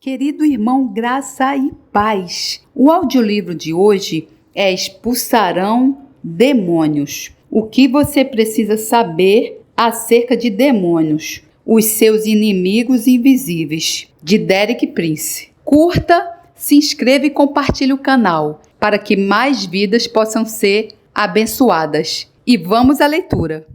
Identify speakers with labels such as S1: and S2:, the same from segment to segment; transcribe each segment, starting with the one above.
S1: Querido irmão, graça e paz. O audiolivro de hoje é Expulsarão Demônios. O que você precisa saber acerca de demônios, os seus inimigos invisíveis, de Derek Prince. Curta, se inscreva e compartilhe o canal para que mais vidas possam ser abençoadas. E vamos à leitura.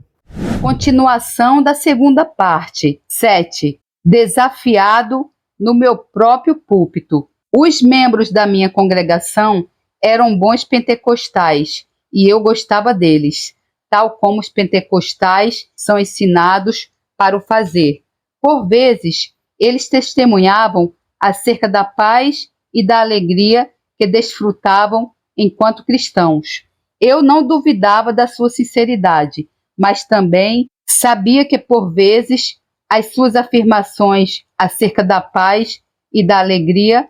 S1: Continuação da segunda parte. 7. Desafiado no meu próprio púlpito. Os membros da minha congregação eram bons pentecostais e eu gostava deles, tal como os pentecostais são ensinados para o fazer. Por vezes, eles testemunhavam acerca da paz e da alegria que desfrutavam enquanto cristãos. Eu não duvidava da sua sinceridade, mas também sabia que, por vezes, as suas afirmações acerca da paz e da alegria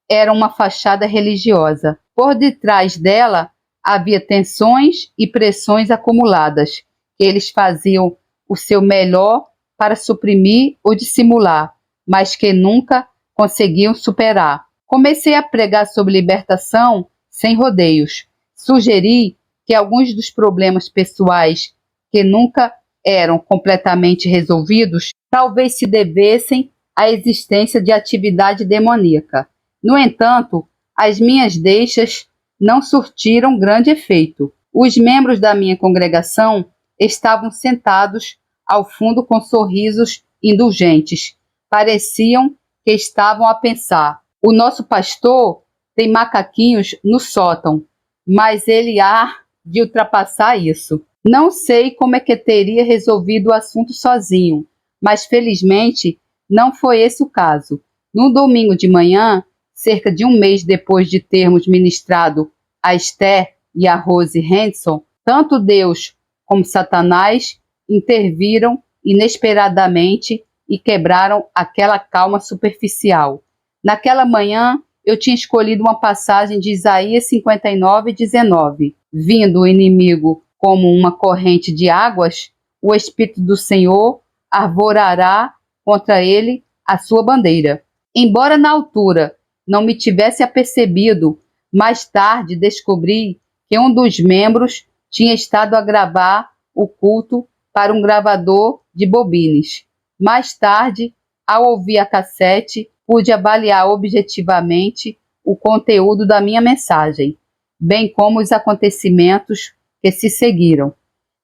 S1: eram uma fachada religiosa. Por detrás dela havia tensões e pressões acumuladas, que eles faziam o seu melhor para suprimir ou dissimular, mas que nunca conseguiam superar. Comecei a pregar sobre libertação sem rodeios. Sugeri que alguns dos problemas pessoais que nunca eram completamente resolvidos talvez se devessem à existência de atividade demoníaca. No entanto, as minhas deixas não surtiram grande efeito. Os membros da minha congregação estavam sentados ao fundo com sorrisos indulgentes. Pareciam que estavam a pensar: o nosso pastor tem macaquinhos no sótão, mas ele há de ultrapassar isso. Não sei como é que teria resolvido o assunto sozinho, mas felizmente não foi esse o caso. No domingo de manhã, cerca de um mês depois de termos ministrado a Esther e a Rose Henson, tanto Deus como Satanás interviram inesperadamente e quebraram aquela calma superficial. Naquela manhã, eu tinha escolhido uma passagem de Isaías 59:19. Vindo o inimigo como uma corrente de águas, o Espírito do Senhor arvorará contra ele a sua bandeira. Embora na altura não me tivesse apercebido, mais tarde descobri que um dos membros tinha estado a gravar o culto para um gravador de bobines. Mais tarde, ao ouvir a cassete, pude avaliar objetivamente o conteúdo da minha mensagem, bem como os acontecimentos que se seguiram.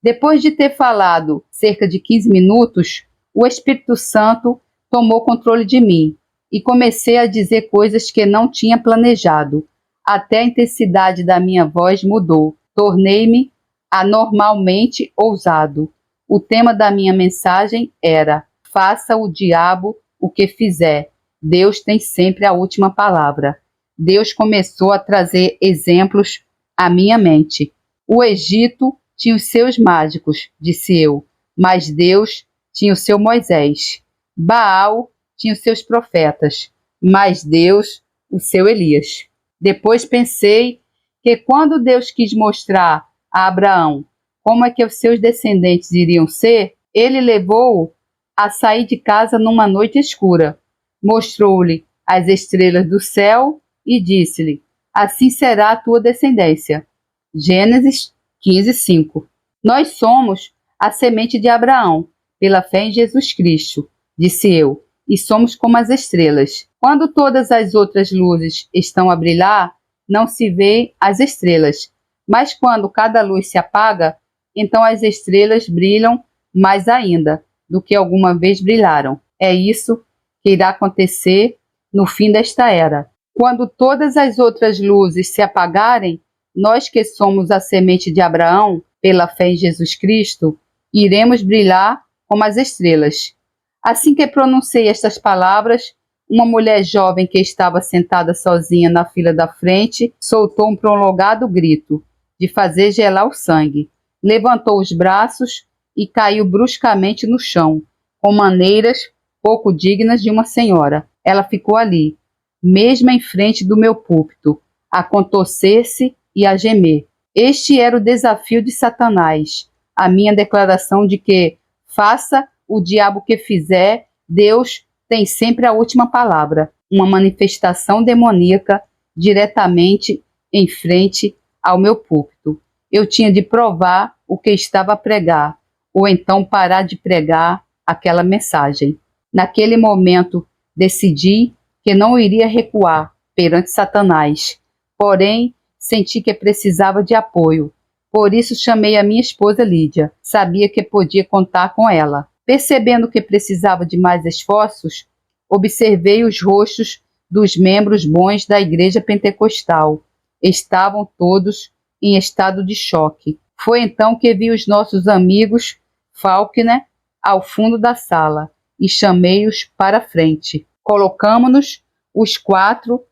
S1: Depois de ter falado cerca de 15 minutos, o Espírito Santo tomou controle de mim e comecei a dizer coisas que não tinha planejado. Até a intensidade da minha voz mudou. Tornei-me anormalmente ousado. O tema da minha mensagem era: faça o diabo o que fizer, Deus tem sempre a última palavra. Deus começou a trazer exemplos à minha mente. O Egito tinha os seus mágicos, disse eu, mas Deus tinha o seu Moisés. Baal tinha os seus profetas, mas Deus o seu Elias. Depois pensei que quando Deus quis mostrar a Abraão como é que os seus descendentes iriam ser, ele levou-o a sair de casa numa noite escura. Mostrou-lhe as estrelas do céu e disse-lhe: assim será a tua descendência. Gênesis 15:5. Nós somos a semente de Abraão, pela fé em Jesus Cristo, disse eu, e somos como as estrelas. Quando todas as outras luzes estão a brilhar, não se vê as estrelas, mas quando cada luz se apaga, então as estrelas brilham mais ainda do que alguma vez brilharam. É isso que irá acontecer no fim desta era. Quando todas as outras luzes se apagarem, nós que somos a semente de Abraão, pela fé em Jesus Cristo, iremos brilhar como as estrelas. Assim que pronunciei estas palavras, uma mulher jovem que estava sentada sozinha na fila da frente soltou um prolongado grito, de fazer gelar o sangue. Levantou os braços e caiu bruscamente no chão, com maneiras pouco dignas de uma senhora. Ela ficou ali, mesmo em frente do meu púlpito, a contorcer-se e a gemer. Este era o desafio de Satanás, a minha declaração de que, faça o diabo que fizer, Deus tem sempre a última palavra. uma manifestação demoníaca diretamente em frente ao meu púlpito. Eu tinha de provar o que estava a pregar, ou então parar de pregar aquela mensagem. Naquele momento, decidi que não iria recuar perante Satanás, porém, senti que precisava de apoio. Por isso chamei a minha esposa Lídia. Sabia que podia contar com ela. Percebendo que precisava de mais esforços, observei os rostos dos membros bons da igreja pentecostal. Estavam todos em estado de choque. Foi então que vi os nossos amigos Faulkner ao fundo da sala e chamei-os para a frente. Colocamo-nos os quatro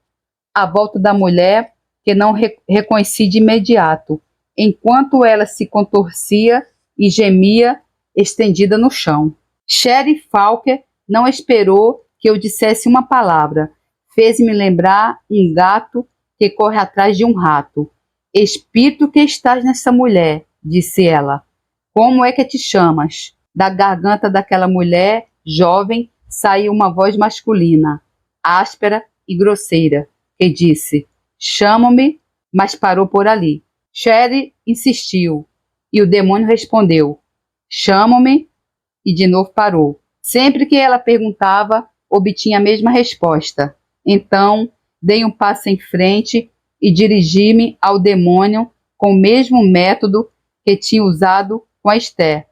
S1: à volta da mulher que não reconheci de imediato, enquanto ela se contorcia e gemia estendida no chão. Sheriff Falker não esperou que eu dissesse uma palavra. Fez-me lembrar um gato que corre atrás de um rato. Espírito que estás nessa mulher, disse ela. Como é que te chamas? Da garganta daquela mulher jovem saiu uma voz masculina, áspera e grosseira, que disse: chamo-me, mas parou por ali. Sherry insistiu, e o demônio respondeu: chamo-me, e de novo parou. Sempre que ela perguntava, obtinha a mesma resposta. Então, dei um passo em frente e dirigi-me ao demônio com o mesmo método que tinha usado com a Esther.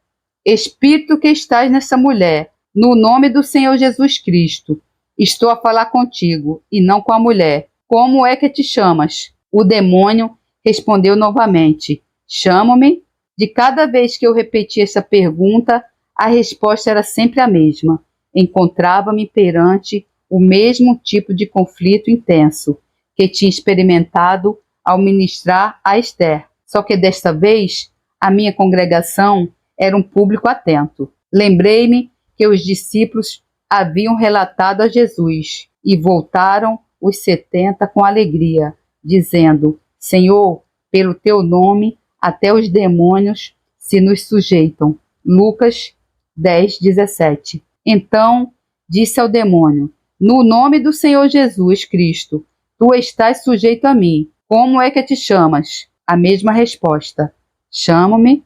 S1: Espírito que estás nessa mulher, no nome do Senhor Jesus Cristo, estou a falar contigo e não com a mulher. Como é que te chamas? O demônio respondeu novamente: chamo-me. De cada vez que eu repetia essa pergunta, a resposta era sempre a mesma. Encontrava-me perante o mesmo tipo de conflito intenso que tinha experimentado ao ministrar a Esther. Só que desta vez, a minha congregação era um público atento. Lembrei-me que os discípulos haviam relatado a Jesus e voltaram os 70 com alegria, dizendo: Senhor, pelo teu nome, até os demônios se nos sujeitam. Lucas 10:17. Então disse ao demônio: no nome do Senhor Jesus Cristo, tu estás sujeito a mim. Como é que te chamas? A mesma resposta: chamo-me,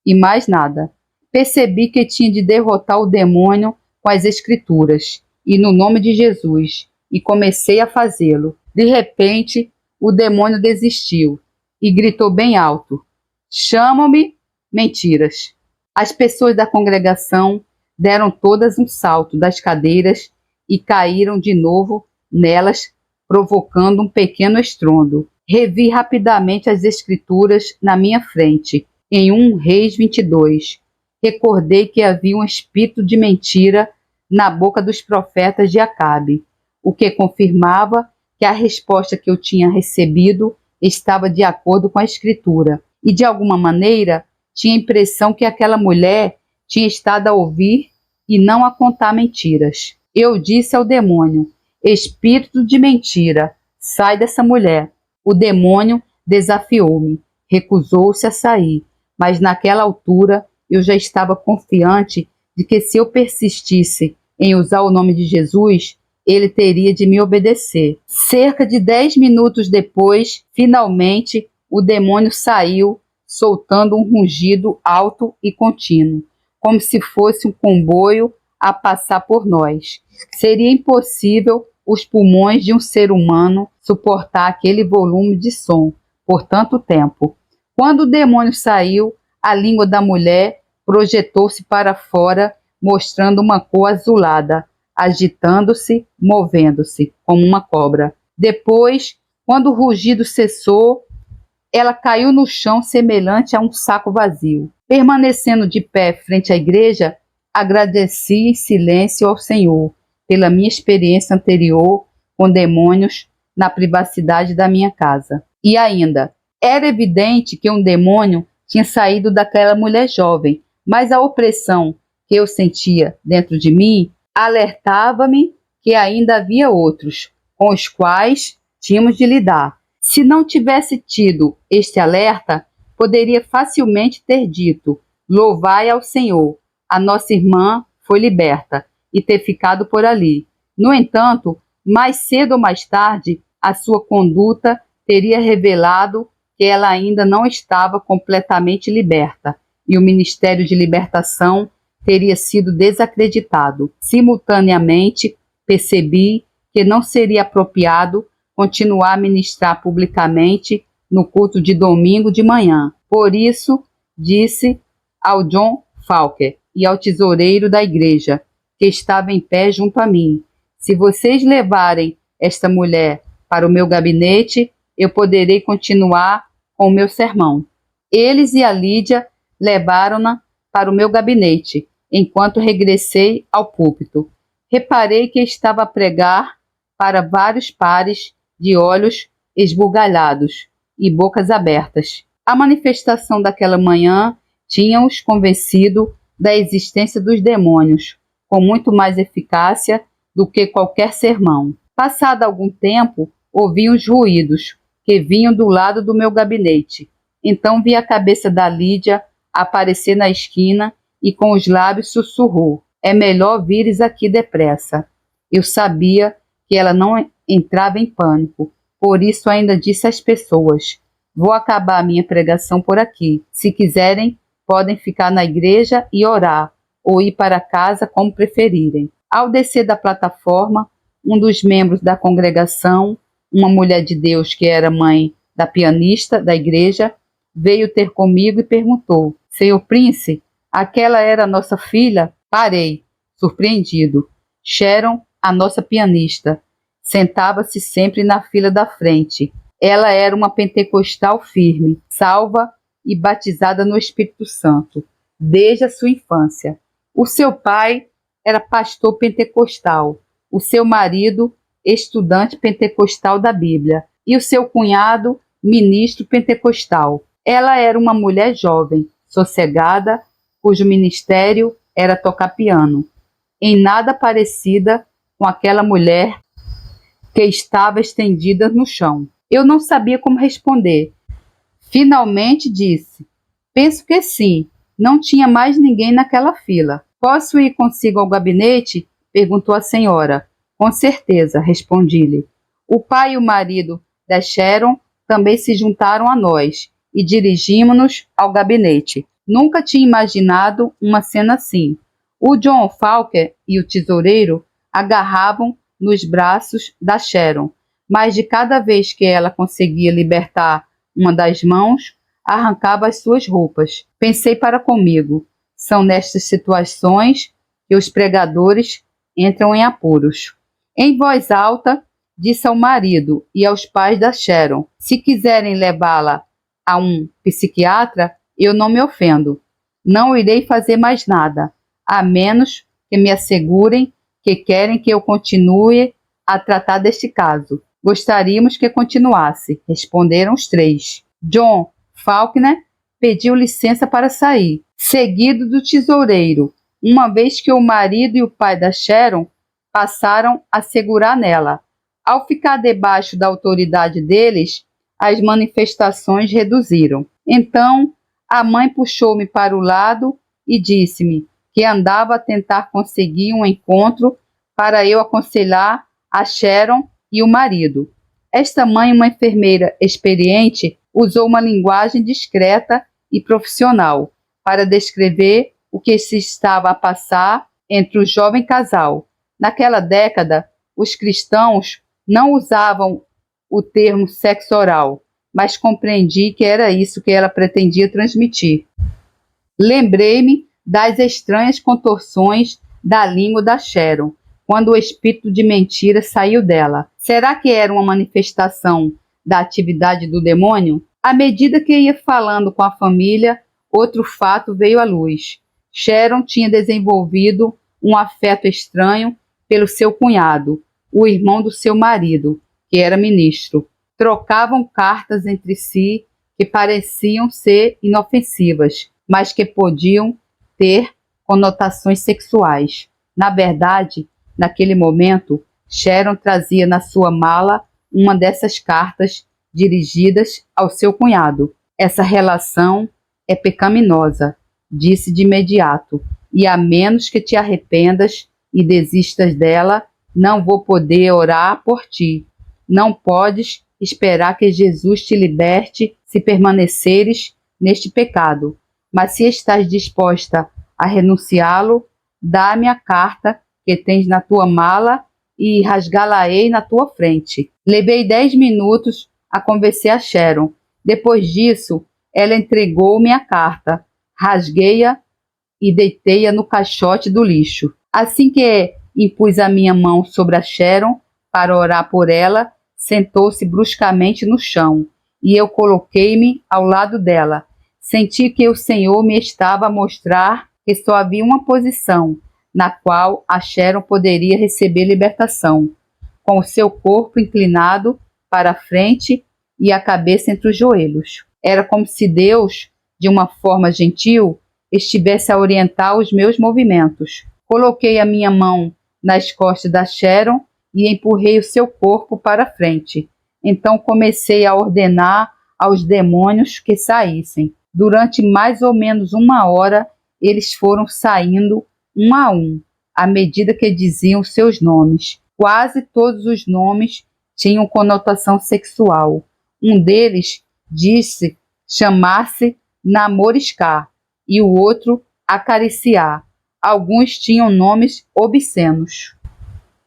S1: e mais nada. Percebi que tinha de derrotar o demônio com as escrituras e no nome de Jesus, e comecei a fazê-lo. De repente, o demônio desistiu e gritou bem alto: chamam-me mentiras. As pessoas da congregação deram todas um salto das cadeiras e caíram de novo nelas, provocando um pequeno estrondo. Revi rapidamente as escrituras na minha frente, em 1 Reis 22. Recordei que havia um espírito de mentira na boca dos profetas de Acabe, o que confirmava que a resposta que eu tinha recebido estava de acordo com a escritura, e de alguma maneira tinha a impressão que aquela mulher tinha estado a ouvir e não a contar mentiras. Eu disse ao demônio: espírito de mentira, sai dessa mulher. O demônio desafiou-me, recusou-se a sair, mas naquela altura eu já estava confiante de que se eu persistisse em usar o nome de Jesus, ele teria de me obedecer. Cerca de 10 minutos depois, finalmente, o demônio saiu, soltando um rugido alto e contínuo, como se fosse um comboio a passar por nós. Seria impossível os pulmões de um ser humano suportar aquele volume de som por tanto tempo. Quando o demônio saiu, a língua da mulher projetou-se para fora, mostrando uma cor azulada, agitando-se, movendo-se, como uma cobra. Depois, quando o rugido cessou, ela caiu no chão semelhante a um saco vazio. Permanecendo de pé frente à igreja, agradeci em silêncio ao Senhor pela minha experiência anterior com demônios na privacidade da minha casa. E ainda, era evidente que um demônio tinha saído daquela mulher jovem, mas a opressão que eu sentia dentro de mim alertava-me que ainda havia outros com os quais tínhamos de lidar. Se não tivesse tido este alerta, poderia facilmente ter dito: louvai ao Senhor, a nossa irmã foi liberta, e ter ficado por ali. No entanto, Mais cedo ou mais tarde, a sua conduta teria revelado que ela ainda não estava completamente liberta, e o Ministério de Libertação teria sido desacreditado. Simultaneamente, percebi que não seria apropriado continuar a ministrar publicamente no culto de domingo de manhã. Por isso, disse ao John Falker e ao tesoureiro da igreja, que estava em pé junto a mim: se vocês levarem esta mulher para o meu gabinete, eu poderei continuar com o meu sermão. Eles e a Lídia levaram-na para o meu gabinete, enquanto regressei ao púlpito. Reparei que estava a pregar para vários pares de olhos esbugalhados e bocas abertas. A manifestação daquela manhã tinha-os convencido da existência dos demônios, com muito mais eficácia do que qualquer sermão. Passado algum tempo, ouvi uns ruídos que vinham do lado do meu gabinete. Então vi a cabeça da Lídia aparecer na esquina e com os lábios sussurrou: é melhor vires aqui depressa. Eu sabia que ela não entrava em pânico, por isso ainda disse às pessoas: vou acabar a minha pregação por aqui. Se quiserem, podem ficar na igreja e orar, ou ir para casa, como preferirem. Ao descer da plataforma, um dos membros da congregação, uma mulher de Deus que era mãe da pianista da igreja, veio ter comigo e perguntou: Senhor Prince, aquela era a nossa filha? Parei, surpreendido. Sharon, a nossa pianista, sentava-se sempre na fila da frente. Ela era uma pentecostal firme, salva e batizada no Espírito Santo, desde a sua infância. O seu pai era pastor pentecostal, o seu marido, estudante pentecostal da Bíblia, e o seu cunhado, ministro pentecostal. Ela era uma mulher jovem, sossegada, cujo ministério era tocar piano, em nada parecida com aquela mulher que estava estendida no chão. Eu não sabia como responder. Finalmente disse: penso que sim, não tinha mais ninguém naquela fila. Posso ir consigo ao gabinete? Perguntou a senhora. Com certeza, respondi-lhe. O pai e o marido da Sharon também se juntaram a nós e dirigimos-nos ao gabinete. Nunca tinha imaginado uma cena assim. O John Falker e o tesoureiro agarravam nos braços da Sharon, mas de cada vez que ela conseguia libertar uma das mãos, arrancava as suas roupas. Pensei para comigo: são nestas situações que os pregadores entram em apuros. Em voz alta, disse ao marido e aos pais da Sharon: se quiserem levá-la a um psiquiatra, eu não me ofendo. Não irei fazer mais nada, a menos que me assegurem que querem que eu continue a tratar deste caso. Gostaríamos que continuasse, responderam os três. John Faulkner pediu licença para sair, seguido do tesoureiro, uma vez que o marido e o pai da Sharon passaram a segurar nela. Ao ficar debaixo da autoridade deles, as manifestações reduziram. Então, a mãe puxou-me para o lado e disse-me que andava a tentar conseguir um encontro para eu aconselhar a Sharon e o marido. Esta mãe, uma enfermeira experiente, usou uma linguagem discreta e profissional para descrever o que se estava a passar entre o jovem casal. Naquela década, os cristãos não usavam o termo sexo oral, mas compreendi que era isso que ela pretendia transmitir. Lembrei-me das estranhas contorções da língua da Sharon, quando o espírito de mentira saiu dela. Será que era uma manifestação da atividade do demônio? À medida que ia falando com a família, outro fato veio à luz. Sharon tinha desenvolvido um afeto estranho pelo seu cunhado, o irmão do seu marido, que era ministro. Trocavam cartas entre si que pareciam ser inofensivas, mas que podiam ter conotações sexuais. Na verdade, naquele momento, Sharon trazia na sua mala uma dessas cartas dirigidas ao seu cunhado. Essa relação é pecaminosa, disse de imediato, e a menos que te arrependas e desistas dela, não vou poder orar por ti. Não podes esperar que Jesus te liberte se permaneceres neste pecado. Mas se estás disposta a renunciá-lo, dá-me a carta que tens na tua mala e rasgá-la-ei na tua frente. Levei 10 minutos a convencer a Sharon. Depois disso, ela entregou-me a carta. Rasguei-a e deitei-a no caixote do lixo. Assim que impus a minha mão sobre a Sharon para orar por ela, sentou-se bruscamente no chão e eu coloquei-me ao lado dela. Senti que o Senhor me estava a mostrar que só havia uma posição na qual a Sharon poderia receber libertação, com o seu corpo inclinado para a frente e a cabeça entre os joelhos. Era como se Deus, de uma forma gentil, estivesse a orientar os meus movimentos. Coloquei a minha mão nas costas da Sharon e empurrei o seu corpo para frente. Então comecei a ordenar aos demônios que saíssem. Durante mais ou menos 1 hora, eles foram saindo um a um, à medida que diziam seus nomes. Quase todos os nomes tinham conotação sexual. Um deles disse chamar-se namoriscar e o outro acariciar. Alguns tinham nomes obscenos.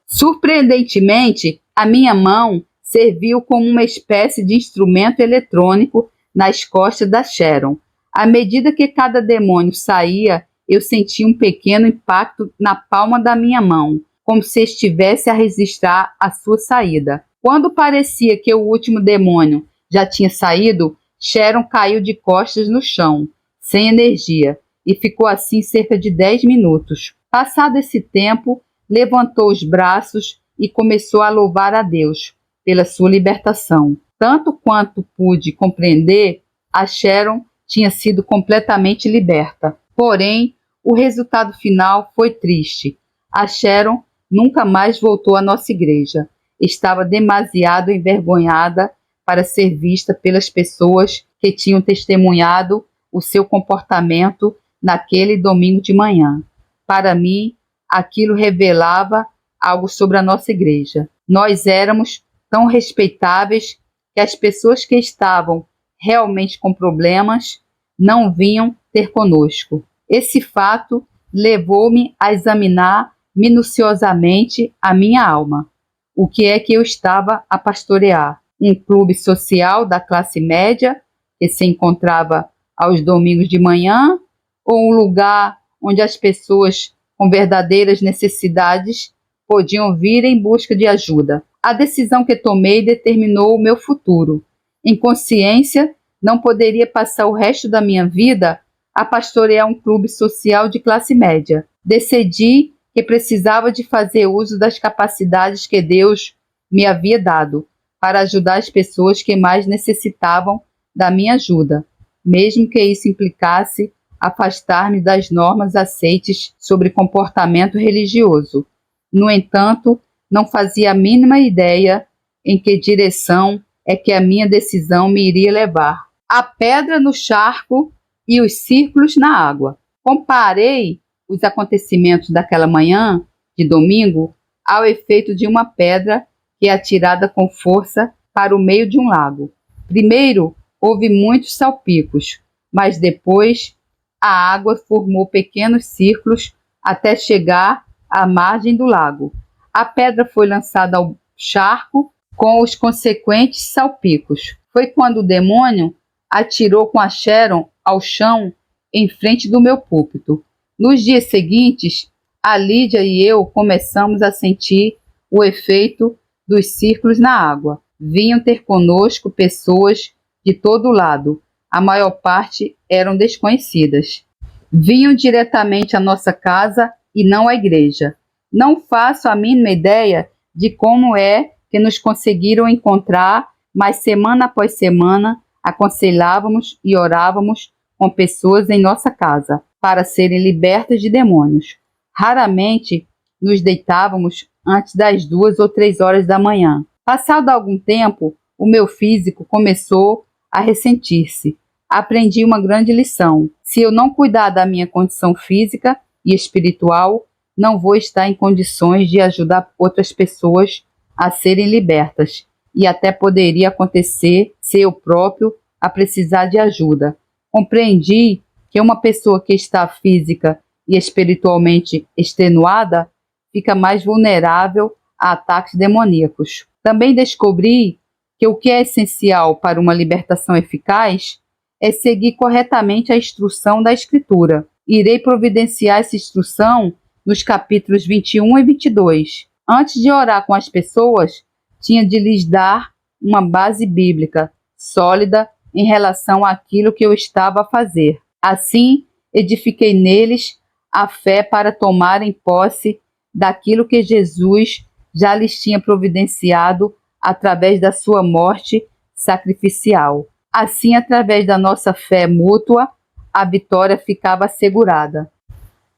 S1: Surpreendentemente, a minha mão serviu como uma espécie de instrumento eletrônico nas costas da Sharon. À medida que cada demônio saía, eu sentia um pequeno impacto na palma da minha mão, como se estivesse a registrar a sua saída. Quando parecia que o último demônio já tinha saído, Sharon caiu de costas no chão, sem energia, e ficou assim cerca de 10 minutos. Passado esse tempo, levantou os braços e começou a louvar a Deus pela sua libertação. Tanto quanto pude compreender, a Sharon tinha sido completamente liberta. Porém, o resultado final foi triste. A Sharon nunca mais voltou à nossa igreja. Estava demasiado envergonhada para ser vista pelas pessoas que tinham testemunhado o seu comportamento naquele domingo de manhã. Para mim, aquilo revelava algo sobre a nossa igreja. Nós éramos tão respeitáveis que as pessoas que estavam realmente com problemas não vinham ter conosco. Esse fato levou-me a examinar minuciosamente a minha alma. O que é que eu estava a pastorear? Um clube social da classe média que se encontrava aos domingos de manhã ou um lugar onde as pessoas com verdadeiras necessidades podiam vir em busca de ajuda? A decisão que tomei determinou o meu futuro. Em consciência, não poderia passar o resto da minha vida a pastorear um clube social de classe média. Decidi que precisava de fazer uso das capacidades que Deus me havia dado para ajudar as pessoas que mais necessitavam da minha ajuda, mesmo que isso implicasse afastar-me das normas aceites sobre comportamento religioso. No entanto, não fazia a mínima ideia em que direção é que a minha decisão me iria levar. A pedra no charco e os círculos na água. Comparei os acontecimentos daquela manhã de domingo ao efeito de uma pedra que é atirada com força para o meio de um lago. Primeiro, houve muitos salpicos, mas depois a água formou pequenos círculos até chegar à margem do lago. A pedra foi lançada ao charco com os consequentes salpicos. Foi quando o demônio atirou com a Sharon ao chão em frente do meu púlpito. Nos dias seguintes, a Lídia e eu começamos a sentir o efeito dos círculos na água. Vinham ter conosco pessoas de todo lado. A maior parte eram desconhecidas. Vinham diretamente à nossa casa e não à igreja. Não faço a mínima ideia de como é que nos conseguiram encontrar, mas semana após semana aconselhávamos e orávamos com pessoas em nossa casa para serem libertas de demônios. Raramente nos deitávamos antes das 2 ou 3 horas da manhã. Passado algum tempo, o meu físico começou a ressentir-se. Aprendi uma grande lição. Se eu não cuidar da minha condição física e espiritual, não vou estar em condições de ajudar outras pessoas a serem libertas, e até poderia acontecer ser eu próprio a precisar de ajuda. Compreendi que uma pessoa que está física e espiritualmente extenuada fica mais vulnerável a ataques demoníacos. Também descobri que o que é essencial para uma libertação eficaz é seguir corretamente a instrução da Escritura. Irei providenciar essa instrução nos capítulos 21 e 22. Antes de orar com as pessoas, tinha de lhes dar uma base bíblica sólida em relação àquilo que eu estava a fazer. Assim, edifiquei neles a fé para tomarem posse daquilo que Jesus já lhes tinha providenciado através da sua morte sacrificial. Assim, através da nossa fé mútua, a vitória ficava assegurada.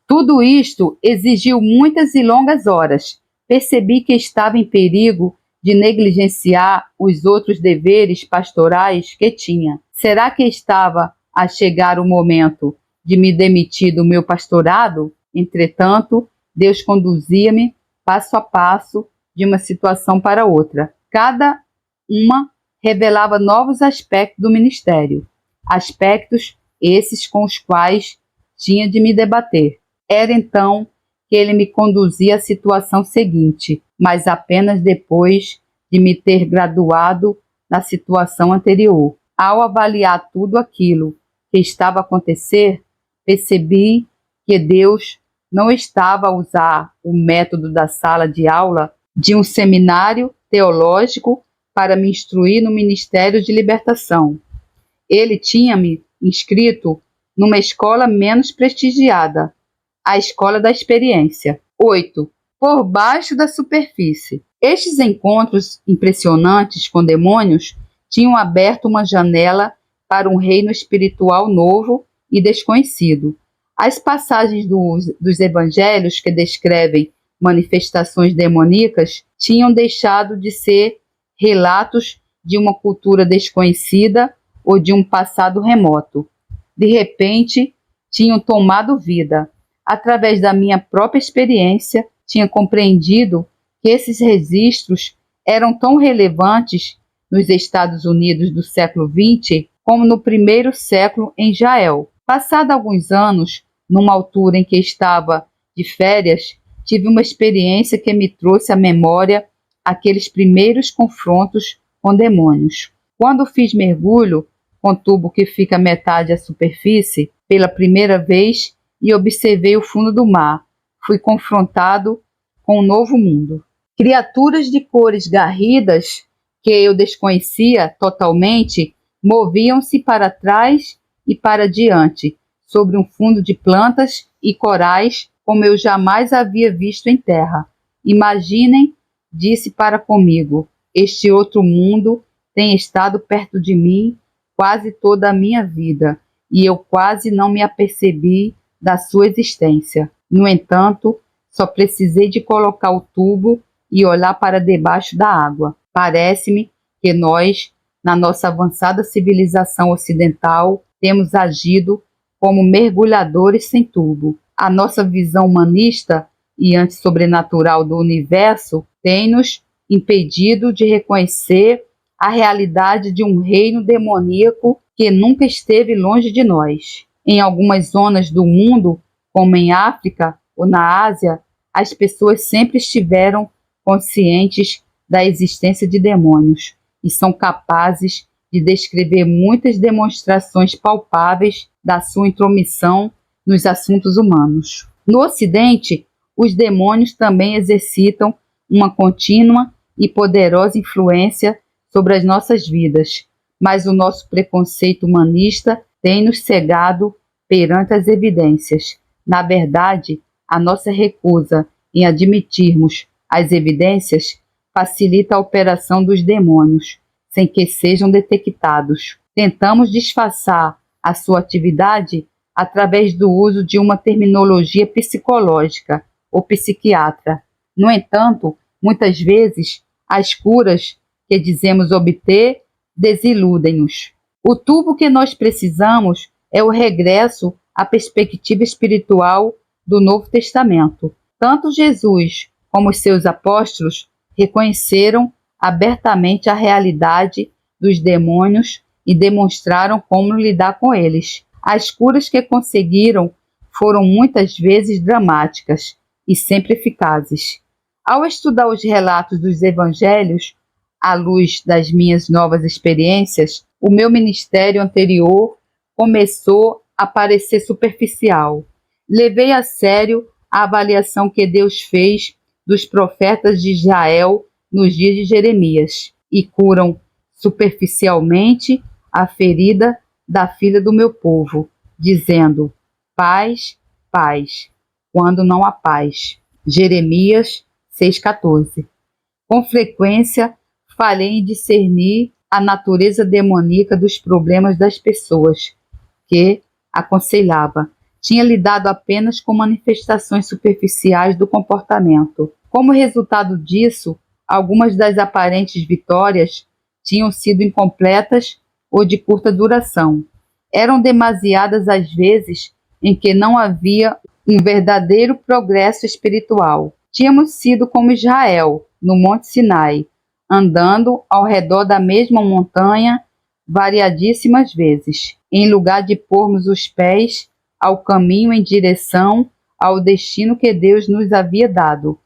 S1: Tudo isto exigiu muitas e longas horas. Percebi que estava em perigo de negligenciar os outros deveres pastorais que tinha. Será que estava a chegar o momento de me demitir do meu pastorado? Entretanto, Deus conduzia-me passo a passo de uma situação para outra. Cada uma revelava novos aspectos do ministério, aspectos esses com os quais tinha de me debater. Era então que ele me conduzia à situação seguinte, mas apenas depois de me ter graduado na situação anterior. Ao avaliar tudo aquilo que estava a acontecer, percebi que Deus não estava a usar o método da sala de aula de um seminário teológico para me instruir no ministério de libertação. Ele tinha-me inscrito numa escola menos prestigiada, a escola da experiência. 8. Por baixo da superfície. Estes encontros impressionantes com demônios tinham aberto uma janela para um reino espiritual novo e desconhecido. As passagens dos evangelhos que descrevem manifestações demoníacas tinham deixado de ser relatos de uma cultura desconhecida ou de um passado remoto. De repente, tinham tomado vida. Através da minha própria experiência, tinha compreendido que esses registros eram tão relevantes nos Estados Unidos do século XX como no primeiro século em Israel. Passado alguns anos, numa altura em que estava de férias, tive uma experiência que me trouxe à memória aqueles primeiros confrontos com demônios. Quando fiz mergulho com tubo que fica metade à superfície, pela primeira vez, e observei o fundo do mar, fui confrontado com um novo mundo. Criaturas de cores garridas, que eu desconhecia totalmente, moviam-se para trás e para diante, sobre um fundo de plantas e corais como eu jamais havia visto em terra. Imaginem, disse para comigo, este outro mundo tem estado perto de mim quase toda a minha vida, e eu quase não me apercebi da sua existência. No entanto, só precisei de colocar o tubo e olhar para debaixo da água. Parece-me que nós, na nossa avançada civilização ocidental, temos agido como mergulhadores sem tubo. A nossa visão humanista e antissobrenatural do universo tem-nos impedido de reconhecer a realidade de um reino demoníaco que nunca esteve longe de nós. Em algumas zonas do mundo, como em África ou na Ásia, as pessoas sempre estiveram conscientes da existência de demônios e são capazes de descrever muitas demonstrações palpáveis da sua intromissão nos assuntos humanos. No Ocidente, os demônios também exercitam uma contínua e poderosa influência sobre as nossas vidas, mas o nosso preconceito humanista tem nos cegado perante as evidências. Na verdade, a nossa recusa em admitirmos as evidências facilita a operação dos demônios, sem que sejam detectados. Tentamos disfarçar a sua atividade através do uso de uma terminologia psicológica ou psiquiatra. No entanto, muitas vezes, as curas que dizemos obter desiludem-nos. O tubo que nós precisamos é o regresso à perspectiva espiritual do Novo Testamento. Tanto Jesus como os seus apóstolos reconheceram abertamente a realidade dos demônios e demonstraram como lidar com eles. As curas que conseguiram foram muitas vezes dramáticas e sempre eficazes. Ao estudar os relatos dos evangelhos, à luz das minhas novas experiências, o meu ministério anterior começou a parecer superficial. Levei a sério a avaliação que Deus fez dos profetas de Israel nos dias de Jeremias e curam superficialmente a ferida da filha do meu povo, dizendo: paz, paz, quando não há paz. Jeremias 6,14. Com frequência, falhei em discernir a natureza demoníaca dos problemas das pessoas que aconselhava. Tinha lidado apenas com manifestações superficiais do comportamento. Como resultado disso, algumas das aparentes vitórias tinham sido incompletas ou de curta duração. Eram demasiadas as vezes em que não havia um verdadeiro progresso espiritual. Tínhamos sido como Israel, no Monte Sinai, andando ao redor da mesma montanha variadíssimas vezes, em lugar de pormos os pés ao caminho em direção ao destino que Deus nos havia dado.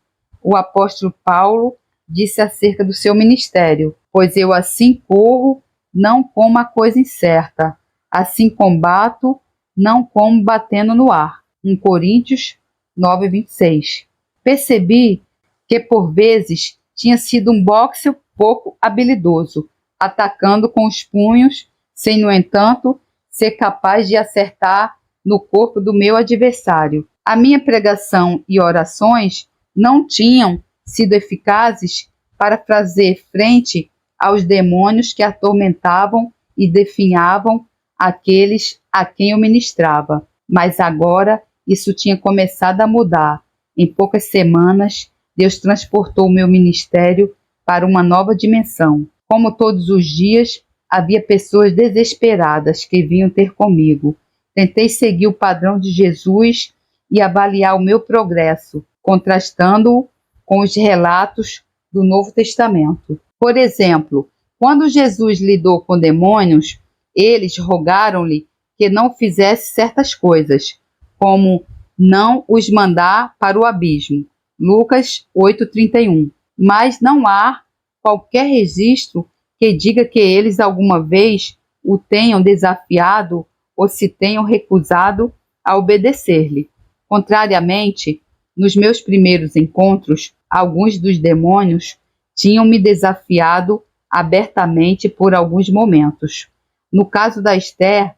S1: O apóstolo Paulo disse acerca do seu ministério: pois eu assim corro, não como a coisa incerta, assim combato, não como batendo no ar. 1 Coríntios 9:26. Percebi que por vezes tinha sido um boxe pouco habilidoso, atacando com os punhos, sem, no entanto, ser capaz de acertar no corpo do meu adversário. A minha pregação e orações não tinham sido eficazes para fazer frente aos demônios que atormentavam e definhavam aqueles a quem eu ministrava. Mas agora isso tinha começado a mudar. Em poucas semanas, Deus transportou o meu ministério para uma nova dimensão. Como todos os dias, havia pessoas desesperadas que vinham ter comigo. Tentei seguir o padrão de Jesus e avaliar o meu progresso, contrastando-o com os relatos do Novo Testamento. Por exemplo, quando Jesus lidou com demônios, eles rogaram-lhe que não fizesse certas coisas, como não os mandar para o abismo. Lucas 8,31. Mas não há qualquer registro que diga que eles alguma vez o tenham desafiado ou se tenham recusado a obedecer-lhe. Contrariamente, nos meus primeiros encontros, alguns dos demônios tinham me desafiado abertamente por alguns momentos. No caso da Esther,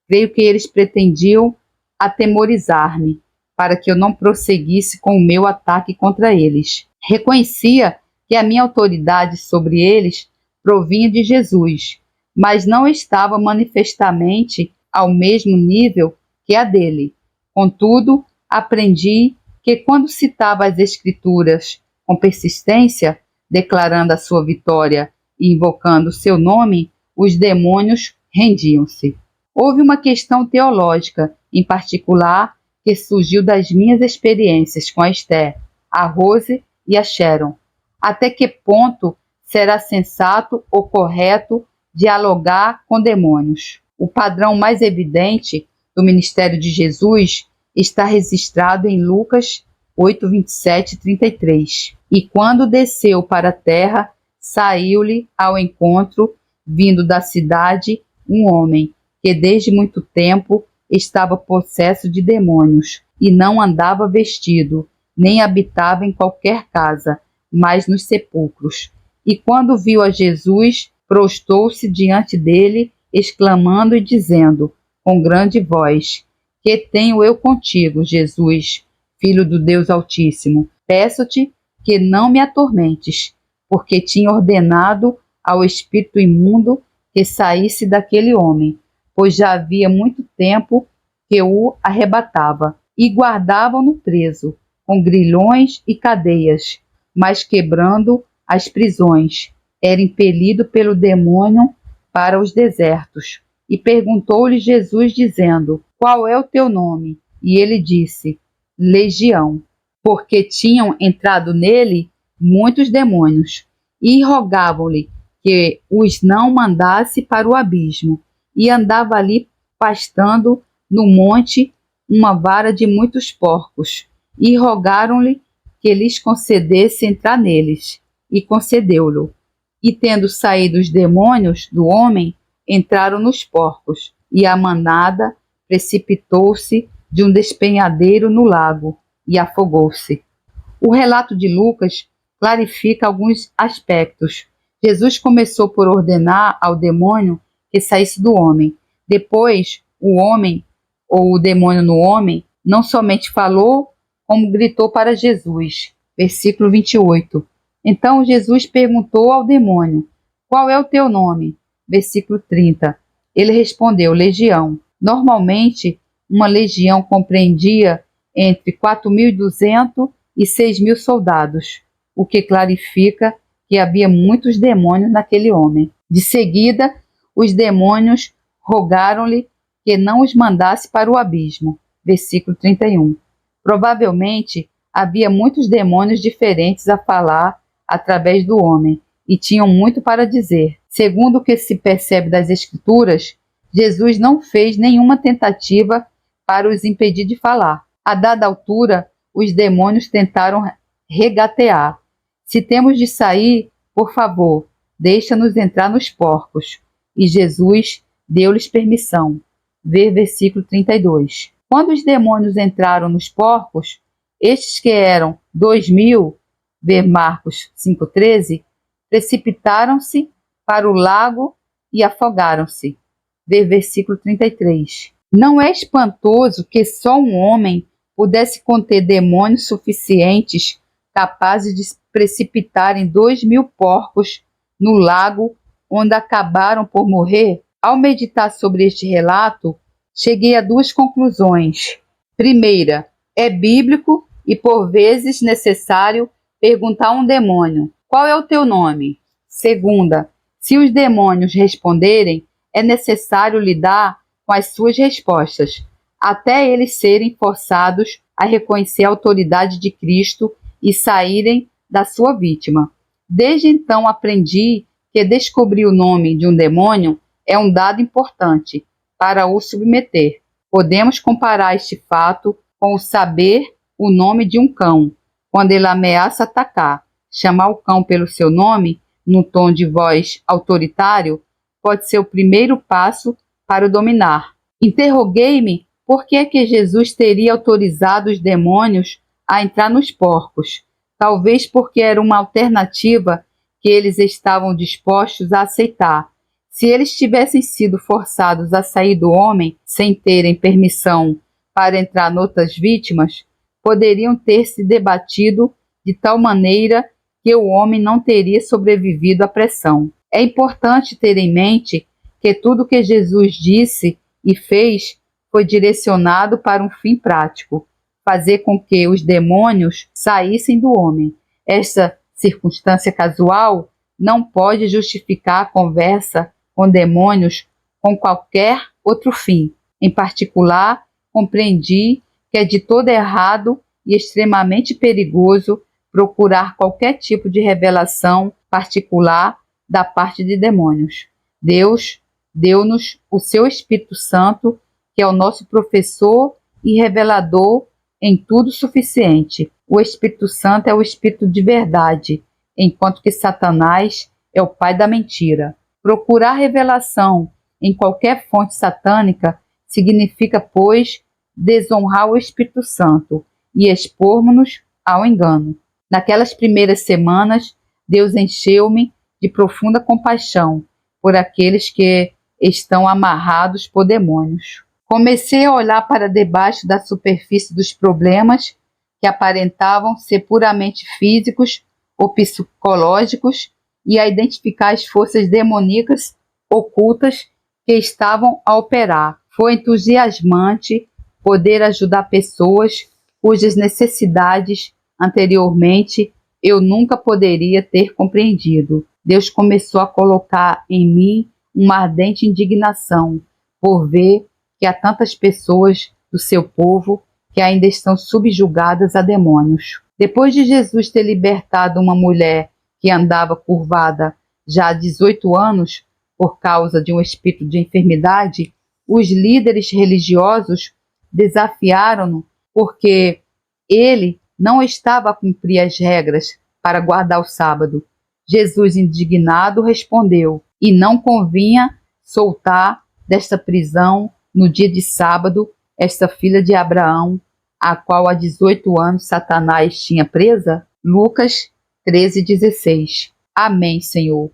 S1: creio que eles pretendiam atemorizar-me, para que eu não prosseguisse com o meu ataque contra eles. Reconhecia que a minha autoridade sobre eles provinha de Jesus, mas não estava manifestamente ao mesmo nível que a dele. Contudo, aprendi que quando citava as Escrituras com persistência, declarando a sua vitória e invocando o seu nome, os demônios rendiam-se. Houve uma questão teológica, em particular, que surgiu das minhas experiências com a Esther, a Rose e a Sharon. Até que ponto será sensato ou correto dialogar com demônios? O padrão mais evidente do ministério de Jesus está registrado em Lucas 8, 27 e 33. E quando desceu para a terra, saiu-lhe ao encontro, vindo da cidade, um homem que desde muito tempo estava possesso de demônios, e não andava vestido, nem habitava em qualquer casa, mas nos sepulcros. E quando viu a Jesus, prostou-se diante dele, exclamando e dizendo, com grande voz: que tenho eu contigo, Jesus, Filho do Deus Altíssimo? Peço-te que não me atormentes, porque tinha ordenado ao espírito imundo que saísse daquele homem, pois já havia muito tempo que o arrebatava, e guardavam-no preso, com grilhões e cadeias, mas quebrando as prisões, era impelido pelo demônio para os desertos. E perguntou-lhe Jesus, dizendo: qual é o teu nome? E ele disse: Legião, porque tinham entrado nele muitos demônios, e rogavam-lhe que os não mandasse para o abismo. E andava ali pastando no monte uma vara de muitos porcos, e rogaram-lhe que lhes concedesse entrar neles, e concedeu-lhe. E tendo saído os demônios do homem, entraram nos porcos, e a manada precipitou-se de um despenhadeiro no lago, e afogou-se. O relato de Lucas clarifica alguns aspectos. Jesus começou por ordenar ao demônio que saísse do homem. Depois, o homem, ou o demônio no homem, não somente falou, como gritou para Jesus. Versículo 28. Então Jesus perguntou ao demônio: qual é o teu nome? Versículo 30. Ele respondeu: Legião. Normalmente, uma legião compreendia entre 4.200 e 6.000 soldados, o que clarifica que havia muitos demônios naquele homem. De seguida, os demônios rogaram-lhe que não os mandasse para o abismo. Versículo 31. Provavelmente, havia muitos demônios diferentes a falar através do homem, e tinham muito para dizer. Segundo o que se percebe das Escrituras, Jesus não fez nenhuma tentativa para os impedir de falar. A dada altura, os demônios tentaram regatear. Se temos de sair, por favor, deixa-nos entrar nos porcos. E Jesus deu-lhes permissão. Vê versículo 32. Quando os demônios entraram nos porcos, estes que eram 2.000, vê Marcos 5,13, precipitaram-se para o lago e afogaram-se. Vê versículo 33. Não é espantoso que só um homem pudesse conter demônios suficientes capazes de precipitarem 2.000 porcos no lago, onde acabaram por morrer? Ao meditar sobre este relato, cheguei a duas conclusões. Primeira, é bíblico e por vezes necessário perguntar a um demônio: qual é o teu nome? Segunda, se os demônios responderem, é necessário lidar com as suas respostas, até eles serem forçados a reconhecer a autoridade de Cristo e saírem da sua vítima. Desde então aprendi que descobrir o nome de um demônio é um dado importante para o submeter. Podemos comparar este fato com o saber o nome de um cão, quando ele ameaça atacar. Chamar o cão pelo seu nome, num tom de voz autoritário, pode ser o primeiro passo para o dominar. Interroguei-me por que é que Jesus teria autorizado os demônios a entrar nos porcos. Talvez porque era uma alternativa que eles estavam dispostos a aceitar. Se eles tivessem sido forçados a sair do homem sem terem permissão para entrar noutras vítimas, poderiam ter se debatido de tal maneira que o homem não teria sobrevivido à pressão. É importante ter em mente que tudo que Jesus disse e fez foi direcionado para um fim prático: fazer com que os demônios saíssem do homem. Esta circunstância casual não pode justificar a conversa com demônios com qualquer outro fim. Em particular, compreendi que é de todo errado e extremamente perigoso procurar qualquer tipo de revelação particular da parte de demônios. Deus deu-nos o seu Espírito Santo, que é o nosso professor e revelador em tudo suficiente. O Espírito Santo é o Espírito de verdade, enquanto que Satanás é o pai da mentira. Procurar revelação em qualquer fonte satânica significa, pois, desonrar o Espírito Santo e expor-nos ao engano. Naquelas primeiras semanas, Deus encheu-me de profunda compaixão por aqueles que estão amarrados por demônios. Comecei a olhar para debaixo da superfície dos problemas que aparentavam ser puramente físicos ou psicológicos e a identificar as forças demoníacas ocultas que estavam a operar. Foi entusiasmante poder ajudar pessoas cujas necessidades anteriormente eu nunca poderia ter compreendido. Deus começou a colocar em mim uma ardente indignação por ver que há tantas pessoas do seu povo que ainda estão subjugadas a demônios. Depois de Jesus ter libertado uma mulher que andava curvada já há 18 anos por causa de um espírito de enfermidade, os líderes religiosos desafiaram-no porque ele não estava a cumprir as regras para guardar o sábado. Jesus, indignado, respondeu: e não convinha soltar desta prisão no dia de sábado esta filha de Abraão, a qual há 18 anos Satanás tinha presa? Lucas 13,16. Amém, Senhor.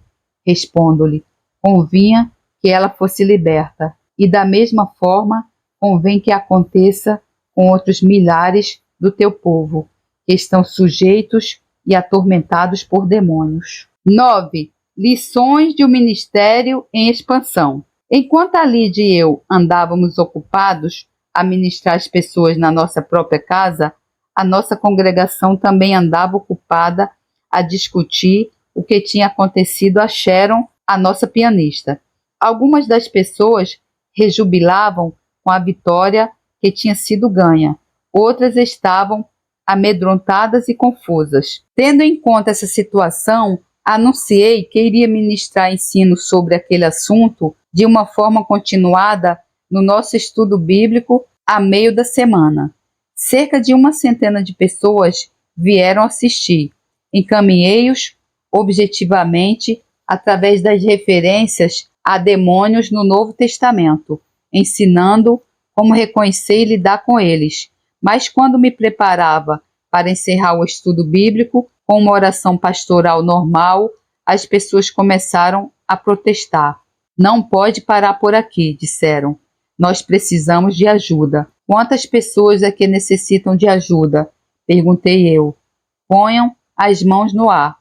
S1: Respondo-lhe: convinha que ela fosse liberta, e da mesma forma convém que aconteça com outros milhares do teu povo, que estão sujeitos e atormentados por demônios. 9. Lições de um ministério em expansão. Enquanto a Lídia e eu andávamos ocupados a ministrar as pessoas na nossa própria casa, a nossa congregação também andava ocupada a discutir o que tinha acontecido a Sharon, a nossa pianista. Algumas das pessoas rejubilavam com a vitória que tinha sido ganha. Outras estavam amedrontadas e confusas. Tendo em conta essa situação, anunciei que iria ministrar ensino sobre aquele assunto de uma forma continuada no nosso estudo bíblico a meio da semana. Cerca de 100 de pessoas vieram assistir. Encaminhei-os objetivamente através das referências a demônios no Novo Testamento, ensinando como reconhecer e lidar com eles. Mas quando me preparava para encerrar o estudo bíblico com uma oração pastoral normal, as pessoas começaram a protestar. Não pode parar por aqui, disseram. Nós precisamos de ajuda. Quantas pessoas é que necessitam de ajuda? Perguntei eu. Ponham as mãos no ar.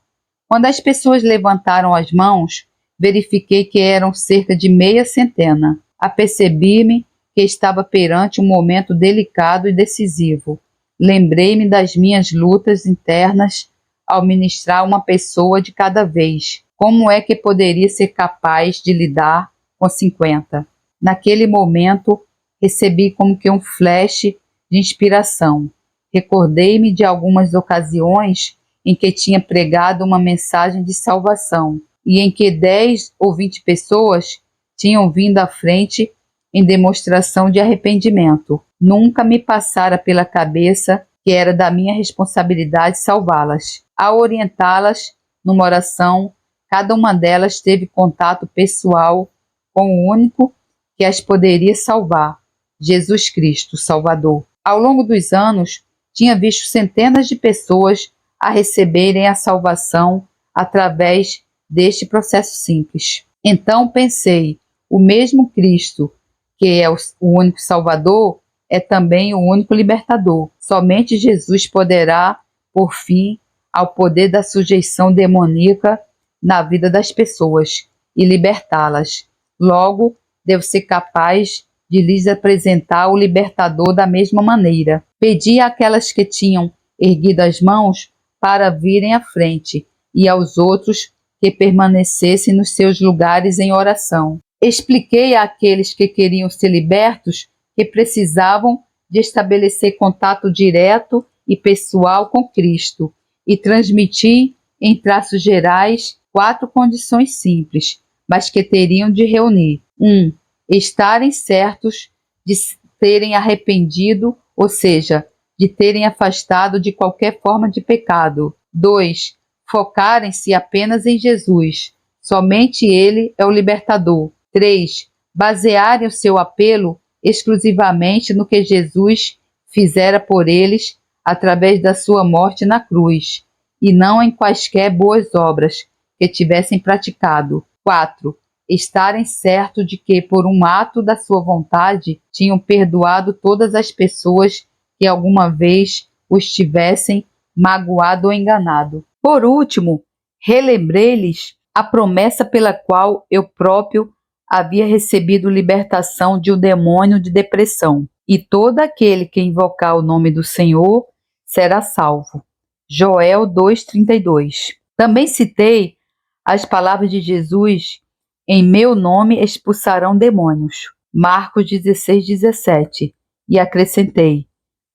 S1: Quando as pessoas levantaram as mãos, verifiquei que eram cerca de 1/2. Apercebi-me que estava perante um momento delicado e decisivo. Lembrei-me das minhas lutas internas ao ministrar uma pessoa de cada vez. Como é que poderia ser capaz de lidar com 50? Naquele momento, recebi como que um flash de inspiração. Recordei-me de algumas ocasiões em que tinha pregado uma mensagem de salvação e em que 10 ou 20 pessoas tinham vindo à frente em demonstração de arrependimento. Nunca me passara pela cabeça que era da minha responsabilidade salvá-las. Ao orientá-las numa oração, cada uma delas teve contato pessoal com o único que as poderia salvar, Jesus Cristo, Salvador. Ao longo dos anos, tinha visto centenas de pessoas a receberem a salvação através deste processo simples. Então pensei, o mesmo Cristo, que é o único Salvador, é também o único libertador. Somente Jesus poderá pôr fim ao poder da sujeição demoníaca na vida das pessoas e libertá-las. Logo, devo ser capaz de lhes apresentar o libertador da mesma maneira. Pedi àquelas que tinham erguido as mãos para virem à frente e aos outros que permanecessem nos seus lugares em oração. Expliquei àqueles que queriam ser libertos que precisavam de estabelecer contato direto e pessoal com Cristo e transmiti, em traços gerais, 4 condições simples, mas que teriam de reunir. 1. Estarem certos de terem arrependido, ou seja, de terem afastado de qualquer forma de pecado. 2. Focarem-se apenas em Jesus. Somente Ele é o libertador. 3. Basearem o seu apelo exclusivamente no que Jesus fizera por eles através da sua morte na cruz, e não em quaisquer boas obras que tivessem praticado. 4. Estarem certos de que, por um ato da sua vontade, tinham perdoado todas as pessoas que alguma vez os tivessem magoado ou enganado. Por último, relembrei-lhes a promessa pela qual eu próprio havia recebido libertação de um demônio de depressão. E todo aquele que invocar o nome do Senhor será salvo. Joel 2,32. Também citei as palavras de Jesus: em meu nome expulsarão demônios. Marcos 16,17. E acrescentei: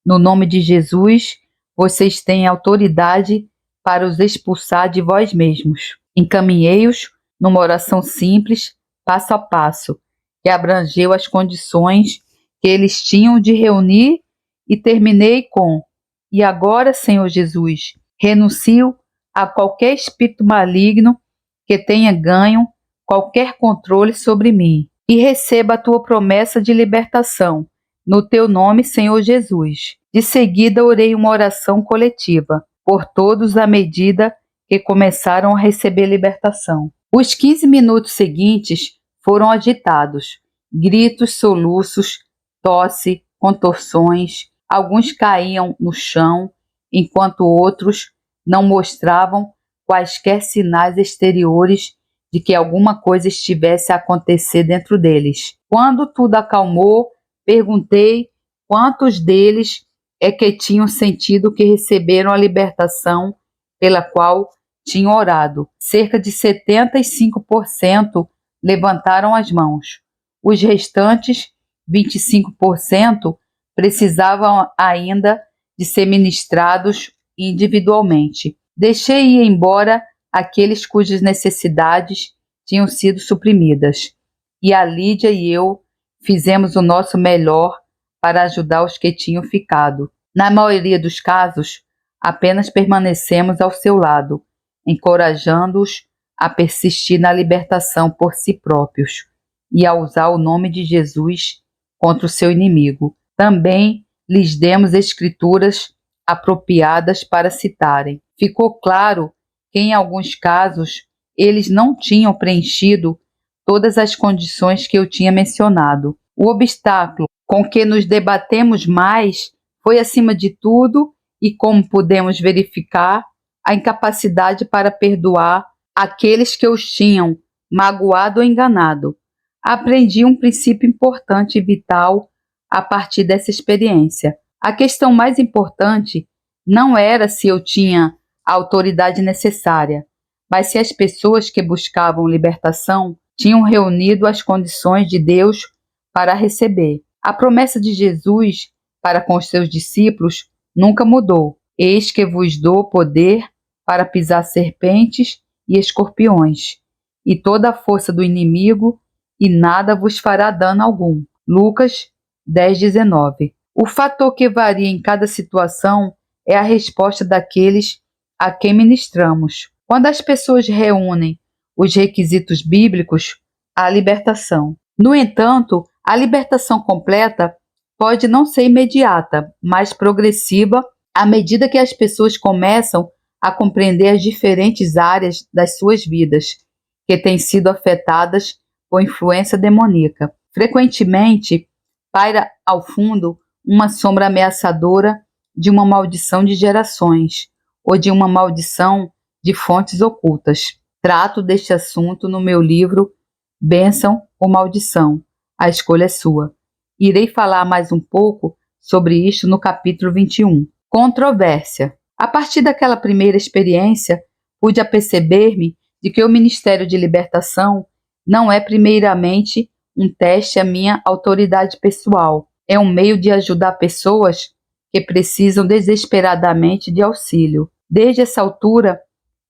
S1: No nome de Jesus, vocês têm autoridade para os expulsar de vós mesmos. Encaminhei-os numa oração simples, passo a passo, que abrangeu as condições que eles tinham de reunir e terminei com: e agora, Senhor Jesus, renuncio a qualquer espírito maligno que tenha ganho qualquer controle sobre mim e receba a tua promessa de libertação. No teu nome, Senhor Jesus. De seguida, orei uma oração coletiva por todos à medida que começaram a receber libertação. Os 15 minutos seguintes foram agitados. Gritos, soluços, tosse, contorções. Alguns caíam no chão, enquanto outros não mostravam quaisquer sinais exteriores de que alguma coisa estivesse a acontecer dentro deles. Quando tudo acalmou, perguntei quantos deles é que tinham sentido que receberam a libertação pela qual tinham orado. Cerca de 75% levantaram as mãos. Os restantes 25% precisavam ainda de ser ministrados individualmente. Deixei ir embora aqueles cujas necessidades tinham sido suprimidas, e a Lídia e eu fizemos o nosso melhor para ajudar os que tinham ficado. Na maioria dos casos, apenas permanecemos ao seu lado, encorajando-os a persistir na libertação por si próprios e a usar o nome de Jesus contra o seu inimigo. Também lhes demos escrituras apropriadas para citarem. Ficou claro que, em alguns casos, eles não tinham preenchido todas as condições que eu tinha mencionado. O obstáculo com que nos debatemos mais foi, acima de tudo, e como pudemos verificar, a incapacidade para perdoar aqueles que os tinham magoado ou enganado. Aprendi um princípio importante e vital a partir dessa experiência. A questão mais importante não era se eu tinha a autoridade necessária, mas se as pessoas que buscavam libertação tinham reunido as condições de Deus para receber. A promessa de Jesus para com os seus discípulos nunca mudou. Eis que vos dou poder para pisar serpentes e escorpiões, e toda a força do inimigo, e nada vos fará dano algum. Lucas 10:19. O fator que varia em cada situação é a resposta daqueles a quem ministramos. Quando as pessoas reúnem os requisitos bíblicos, há libertação. No entanto, a libertação completa pode não ser imediata, mas progressiva à medida que as pessoas começam a compreender as diferentes áreas das suas vidas que têm sido afetadas por influência demoníaca. Frequentemente, paira ao fundo uma sombra ameaçadora de uma maldição de gerações ou de uma maldição de fontes ocultas. Trato deste assunto no meu livro Bênção ou Maldição. A escolha é sua. Irei falar mais um pouco sobre isto no capítulo 21. Controvérsia. A partir daquela primeira experiência, pude aperceber-me de que o Ministério de Libertação não é primeiramente um teste à minha autoridade pessoal. É um meio de ajudar pessoas que precisam desesperadamente de auxílio. Desde essa altura,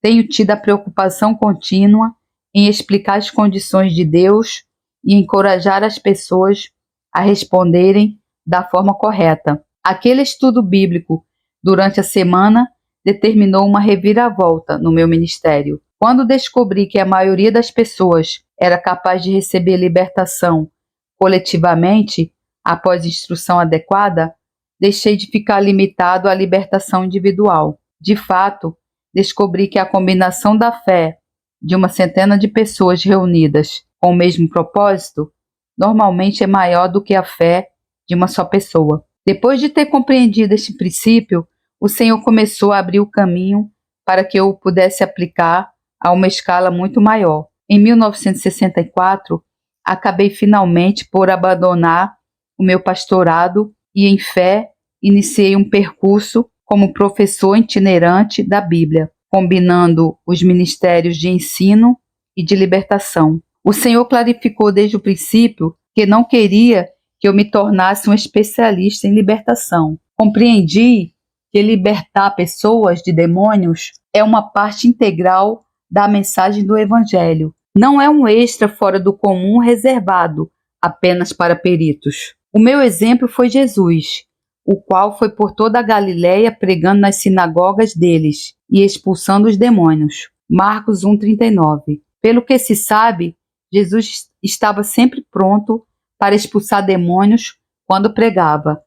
S1: tenho tido a preocupação contínua em explicar as condições de Deus e encorajar as pessoas a responderem da forma correta. Aquele estudo bíblico durante a semana determinou uma reviravolta no meu ministério. Quando descobri que a maioria das pessoas era capaz de receber libertação coletivamente após instrução adequada, deixei de ficar limitado à libertação individual. De fato, descobri que a combinação da fé de uma centena de pessoas reunidas com o mesmo propósito normalmente é maior do que a fé de uma só pessoa. Depois de ter compreendido este princípio, o Senhor começou a abrir o caminho para que eu o pudesse aplicar a uma escala muito maior. Em 1964, acabei finalmente por abandonar o meu pastorado e, em fé, iniciei um percurso como professor itinerante da Bíblia, combinando os ministérios de ensino e de libertação. O Senhor clarificou desde o princípio que não queria que eu me tornasse um especialista em libertação. Compreendi que libertar pessoas de demônios é uma parte integral da mensagem do Evangelho. Não é um extra fora do comum reservado apenas para peritos. O meu exemplo foi Jesus, o qual foi por toda a Galiléia pregando nas sinagogas deles e expulsando os demônios. Marcos 1,39. Pelo que se sabe, Jesus estava sempre pronto para expulsar demônios quando pregava.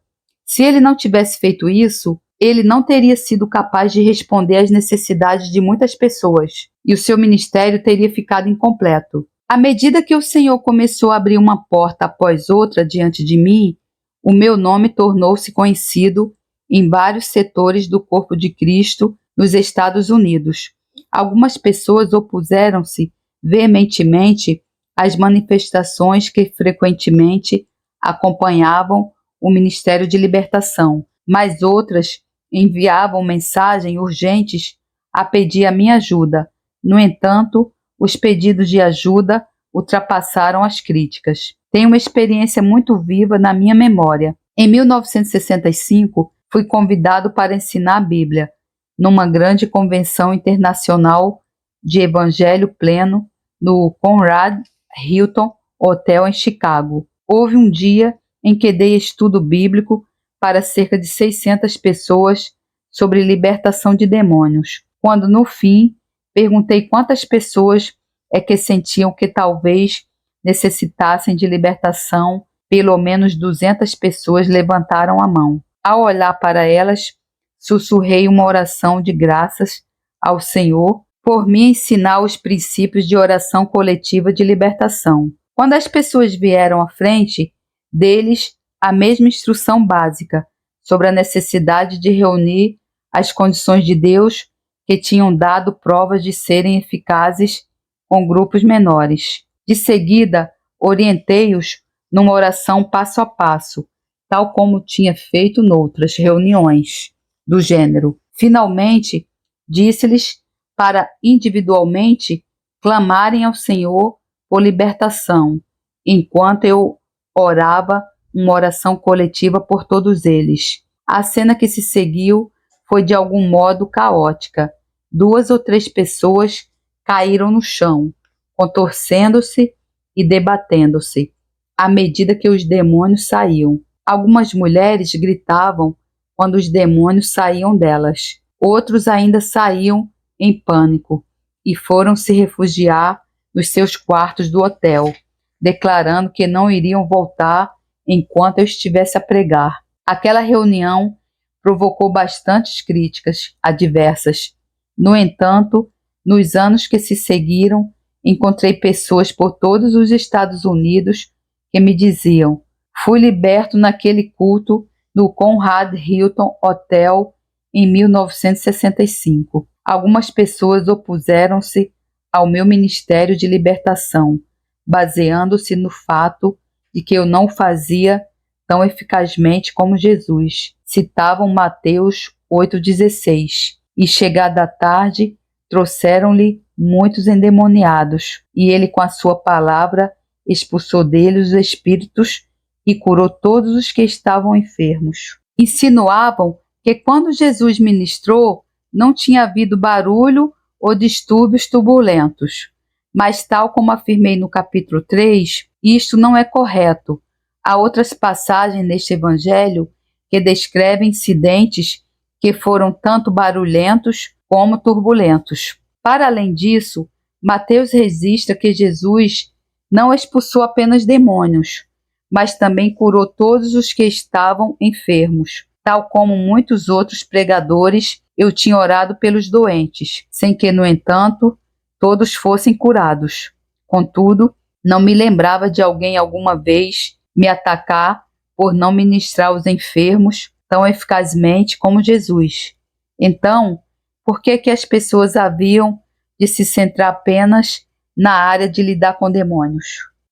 S1: Se ele não tivesse feito isso, ele não teria sido capaz de responder às necessidades de muitas pessoas e o seu ministério teria ficado incompleto. À medida que o Senhor começou a abrir uma porta após outra diante de mim, o meu nome tornou-se conhecido em vários setores do corpo de Cristo nos Estados Unidos. Algumas pessoas opuseram-se veementemente às manifestações que frequentemente acompanhavam o Ministério de Libertação, mas outras enviavam mensagens urgentes a pedir a minha ajuda. No entanto, os pedidos de ajuda ultrapassaram as críticas. Tenho uma experiência muito viva na minha memória. Em 1965, fui convidado para ensinar a Bíblia numa grande convenção internacional de Evangelho Pleno no Conrad Hilton Hotel em Chicago. Houve um dia em que dei estudo bíblico para cerca de 600 pessoas sobre libertação de demônios, quando no fim perguntei quantas pessoas é que sentiam que talvez necessitassem de libertação. Pelo menos 200 pessoas levantaram a mão. Ao olhar para elas, sussurrei uma oração de graças ao Senhor por me ensinar os princípios de oração coletiva de libertação. Quando as pessoas vieram à frente, deles a mesma instrução básica sobre a necessidade de reunir as condições de Deus que tinham dado provas de serem eficazes com grupos menores. De seguida, orientei-os numa oração passo a passo, tal como tinha feito noutras reuniões do gênero. Finalmente, disse-lhes para individualmente clamarem ao Senhor por libertação, enquanto eu orava uma oração coletiva por todos eles. A cena que se seguiu foi de algum modo caótica. 2 ou 3 pessoas caíram no chão, contorcendo-se e debatendo-se, à medida que os demônios saíam. Algumas mulheres gritavam quando os demônios saíam delas. Outros ainda saíam em pânico e foram se refugiar nos seus quartos do hotel, declarando que não iriam voltar enquanto eu estivesse a pregar. Aquela reunião provocou bastantes críticas adversas. No entanto, nos anos que se seguiram, encontrei pessoas por todos os Estados Unidos que me diziam: fui liberto naquele culto no Conrad Hilton Hotel em 1965. Algumas pessoas opuseram-se ao meu ministério de libertação, baseando-se no fato de que eu não o fazia tão eficazmente como Jesus. Citavam Mateus 8,16. E chegada a tarde, trouxeram-lhe muitos endemoniados, e ele com a sua palavra expulsou deles os espíritos e curou todos os que estavam enfermos. Insinuavam que quando Jesus ministrou, não tinha havido barulho ou distúrbios turbulentos. Mas, tal como afirmei no capítulo 3, isto não é correto. Há outras passagens neste evangelho que descrevem incidentes que foram tanto barulhentos como turbulentos. Para além disso, Mateus registra que Jesus não expulsou apenas demônios, mas também curou todos os que estavam enfermos. Tal como muitos outros pregadores, eu tinha orado pelos doentes, sem que, no entanto, todos fossem curados. Contudo, não me lembrava de alguém alguma vez me atacar por não ministrar aos enfermos tão eficazmente como Jesus. Então, por que as pessoas haviam de se centrar apenas na área de lidar com demônios?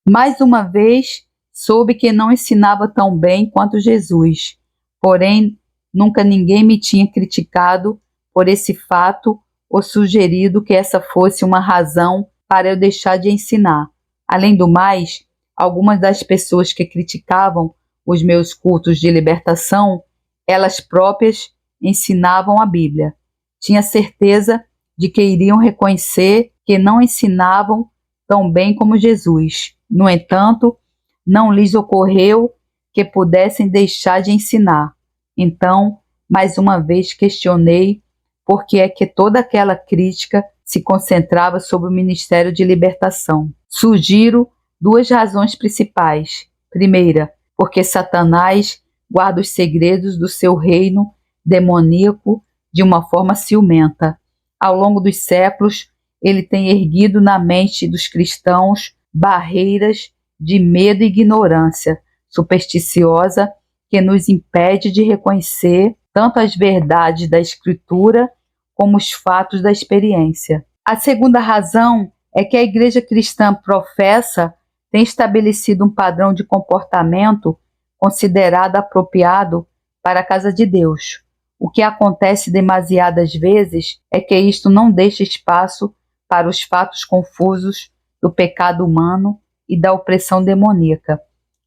S1: Mais uma vez, soube que não ensinava tão bem quanto Jesus. Porém, nunca ninguém me tinha criticado por esse fato ou sugerido que essa fosse uma razão para eu deixar de ensinar. Além do mais, algumas das pessoas que criticavam os meus cultos de libertação Elas próprias ensinavam a Bíblia. Tinha certeza de que iriam reconhecer que não ensinavam tão bem como Jesus. No entanto, não lhes ocorreu que pudessem deixar de ensinar. Então, mais uma vez questionei por que é que toda aquela crítica se concentrava sobre o ministério de libertação. Sugiro duas razões principais. Primeira, porque Satanás guarda os segredos do seu reino demoníaco de uma forma ciumenta. Ao longo dos séculos, ele tem erguido na mente dos cristãos barreiras de medo e ignorância supersticiosa que nos impede de reconhecer tanto as verdades da Escritura como os fatos da experiência. A segunda razão é que a igreja cristã professa tem estabelecido um padrão de comportamento considerado apropriado para a casa de Deus. O que acontece demasiadas vezes é que isto não deixa espaço para os fatos confusos do pecado humano e da opressão demoníaca.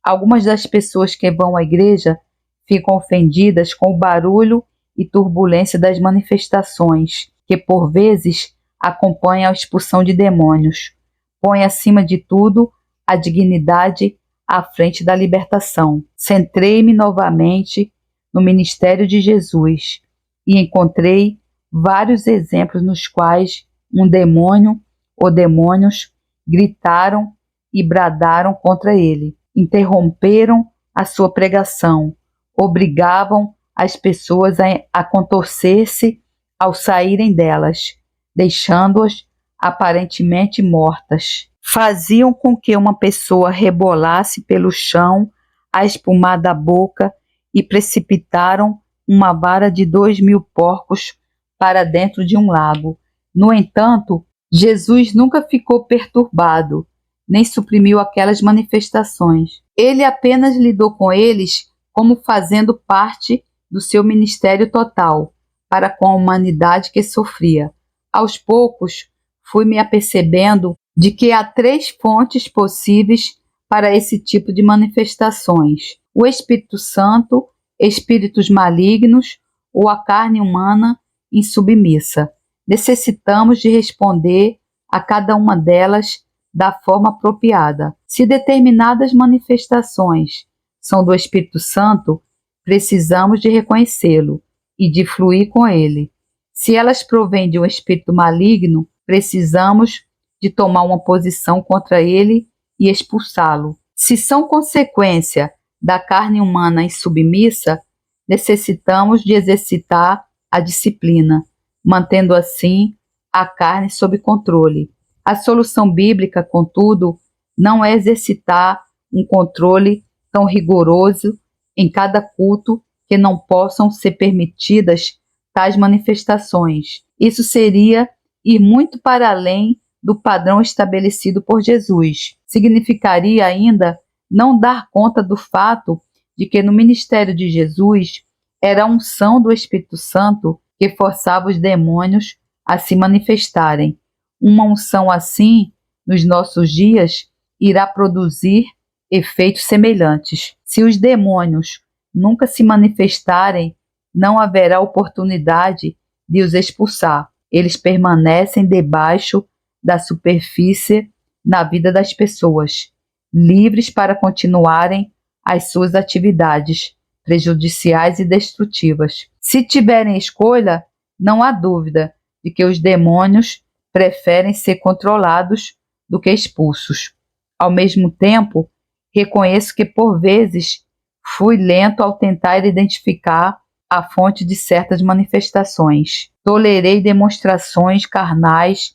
S1: Algumas das pessoas que vão à igreja ficam ofendidas com o barulho e turbulência das manifestações, que por vezes acompanham a expulsão de demônios. Põe acima de tudo a dignidade à frente da libertação. Centrei-me novamente no ministério de Jesus e encontrei vários exemplos nos quais um demônio ou demônios gritaram e bradaram contra ele, interromperam a sua pregação, obrigavam as pessoas a contorcer-se ao saírem delas, deixando-as aparentemente mortas. Faziam com que uma pessoa rebolasse pelo chão a espumar da boca e precipitaram uma vara de 2.000 porcos para dentro de um lago. No entanto, Jesus nunca ficou perturbado, nem suprimiu aquelas manifestações. Ele apenas lidou com eles como fazendo parte do seu ministério total, para com a humanidade que sofria. Aos poucos, fui me apercebendo de que há 3 fontes possíveis para esse tipo de manifestações: o Espírito Santo, espíritos malignos ou a carne humana insubmissa. Necessitamos de responder a cada uma delas da forma apropriada. Se determinadas manifestações são do Espírito Santo, precisamos de reconhecê-lo e de fluir com ele. Se elas provêm de um espírito maligno, precisamos de tomar uma posição contra ele e expulsá-lo. Se são consequência da carne humana insubmissa, necessitamos de exercitar a disciplina, mantendo assim a carne sob controle. A solução bíblica, contudo, não é exercitar um controle tão rigoroso em cada culto que não possam ser permitidas tais manifestações. Isso seria ir muito para além do padrão estabelecido por Jesus. Significaria ainda não dar conta do fato de que no ministério de Jesus era a unção do Espírito Santo que forçava os demônios a se manifestarem. Uma unção assim, nos nossos dias, irá produzir efeitos semelhantes. Se os demônios nunca se manifestarem, não haverá oportunidade de os expulsar. Eles permanecem debaixo da superfície na vida das pessoas, livres para continuarem as suas atividades prejudiciais e destrutivas. Se tiverem escolha, não há dúvida de que os demônios preferem ser controlados do que expulsos. Ao mesmo tempo, reconheço que por vezes fui lento ao tentar identificar a fonte de certas manifestações. Tolerei demonstrações carnais,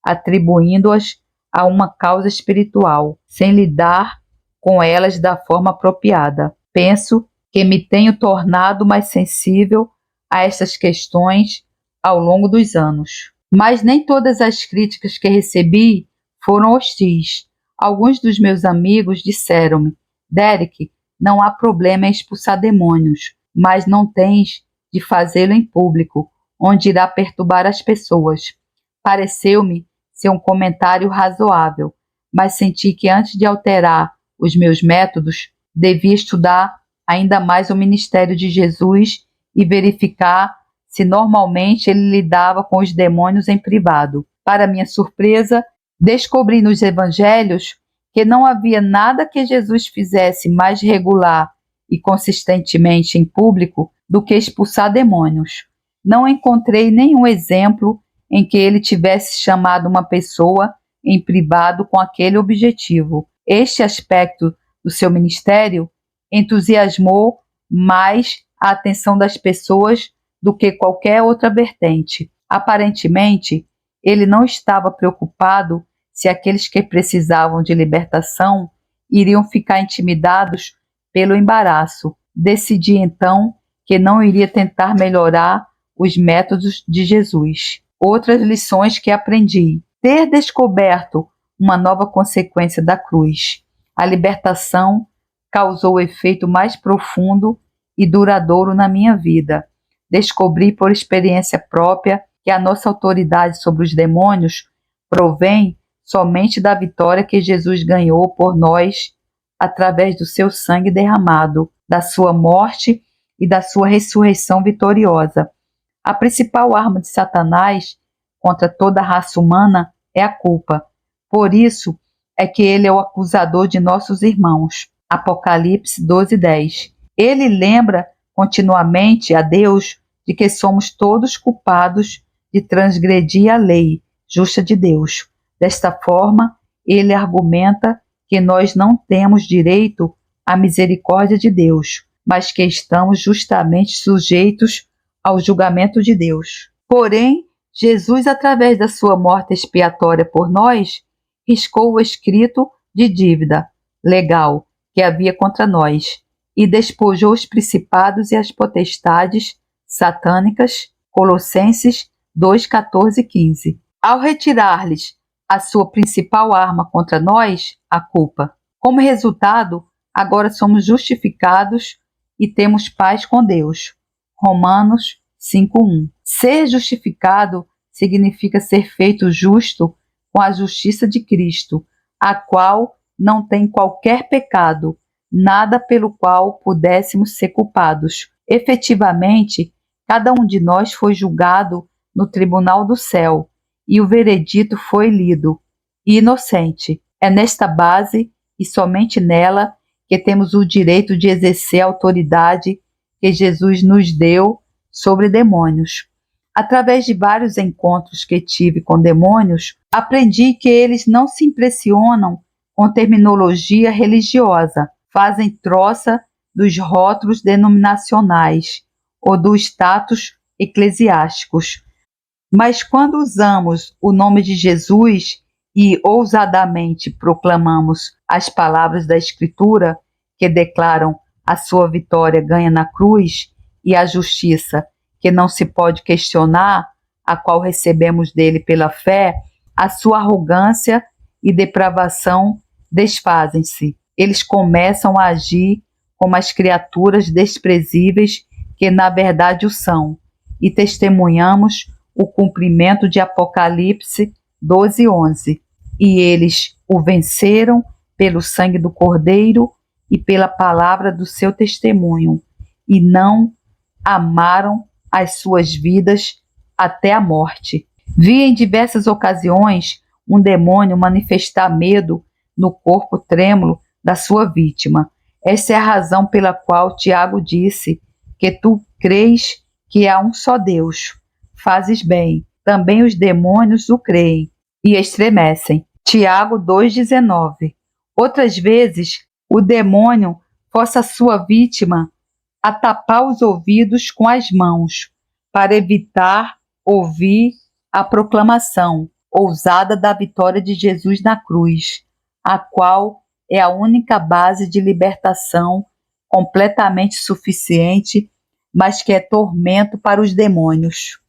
S1: atribuindo-as a uma causa espiritual, sem lidar com elas da forma apropriada. Penso que me tenho tornado mais sensível a estas questões ao longo dos anos. Mas nem todas as críticas que recebi foram hostis. Alguns dos meus amigos disseram-me: Derek, não há problema em expulsar demônios, mas não tens de fazê-lo em público, onde irá perturbar as pessoas. Pareceu-me ser um comentário razoável, mas senti que antes de alterar os meus métodos, devia estudar ainda mais o ministério de Jesus e verificar se normalmente ele lidava com os demônios em privado. Para minha surpresa, descobri nos evangelhos que não havia nada que Jesus fizesse mais regular e consistentemente em público do que expulsar demônios. Não encontrei nenhum exemplo em que ele tivesse chamado uma pessoa em privado com aquele objetivo. Este aspecto do seu ministério entusiasmou mais a atenção das pessoas do que qualquer outra vertente. Aparentemente, ele não estava preocupado se aqueles que precisavam de libertação iriam ficar intimidados pelo embaraço. Decidi então que não iria tentar melhorar os métodos de Jesus. Outras lições que aprendi: ter descoberto uma nova consequência da cruz. A libertação causou o efeito mais profundo e duradouro na minha vida. Descobri por experiência própria que a nossa autoridade sobre os demônios provém somente da vitória que Jesus ganhou por nós através do seu sangue derramado, da sua morte e da sua ressurreição vitoriosa. A principal arma de Satanás contra toda a raça humana é a culpa. Por isso é que ele é o acusador de nossos irmãos. Apocalipse 12:10. Ele lembra continuamente a Deus de que somos todos culpados de transgredir a lei justa de Deus. Desta forma, ele argumenta que nós não temos direito à misericórdia de Deus, mas que estamos justamente sujeitos ao julgamento de Deus. Porém, Jesus, através da sua morte expiatória por nós, riscou o escrito de dívida legal que havia contra nós e despojou os principados e as potestades satânicas. Colossenses 2:14-15. Ao retirar-lhes a sua principal arma contra nós, a culpa. Como resultado, agora somos justificados e temos paz com Deus. Romanos 5:1. Ser justificado significa ser feito justo com a justiça de Cristo, a qual não tem qualquer pecado, nada pelo qual pudéssemos ser culpados. Efetivamente, cada um de nós foi julgado no tribunal do céu, e o veredito foi lido: inocente. É nesta base, e somente nela, que temos o direito de exercer a autoridade que Jesus nos deu sobre demônios. Através de vários encontros que tive com demônios, aprendi que eles não se impressionam com terminologia religiosa, fazem troça dos rótulos denominacionais ou do status eclesiásticos. Mas quando usamos o nome de Jesus e ousadamente proclamamos as palavras da Escritura que declaram a sua vitória ganha na cruz e a justiça que não se pode questionar, a qual recebemos dele pela fé, a sua arrogância e depravação desfazem-se. Eles começam a agir como as criaturas desprezíveis que na verdade o são, e testemunhamos o cumprimento de Apocalipse 12:11. E eles o venceram pelo sangue do Cordeiro e pela palavra do seu testemunho, e não amaram as suas vidas até a morte. Vi em diversas ocasiões um demônio manifestar medo no corpo trêmulo da sua vítima. Essa é a razão pela qual Tiago disse que tu crês que há um só Deus. Fazes bem. Também os demônios o creem e estremecem. Tiago 2:19. Outras vezes, o demônio força a sua vítima a tapar os ouvidos com as mãos, para evitar ouvir a proclamação ousada da vitória de Jesus na cruz, a qual é a única base de libertação completamente suficiente, mas que é tormento para os demônios.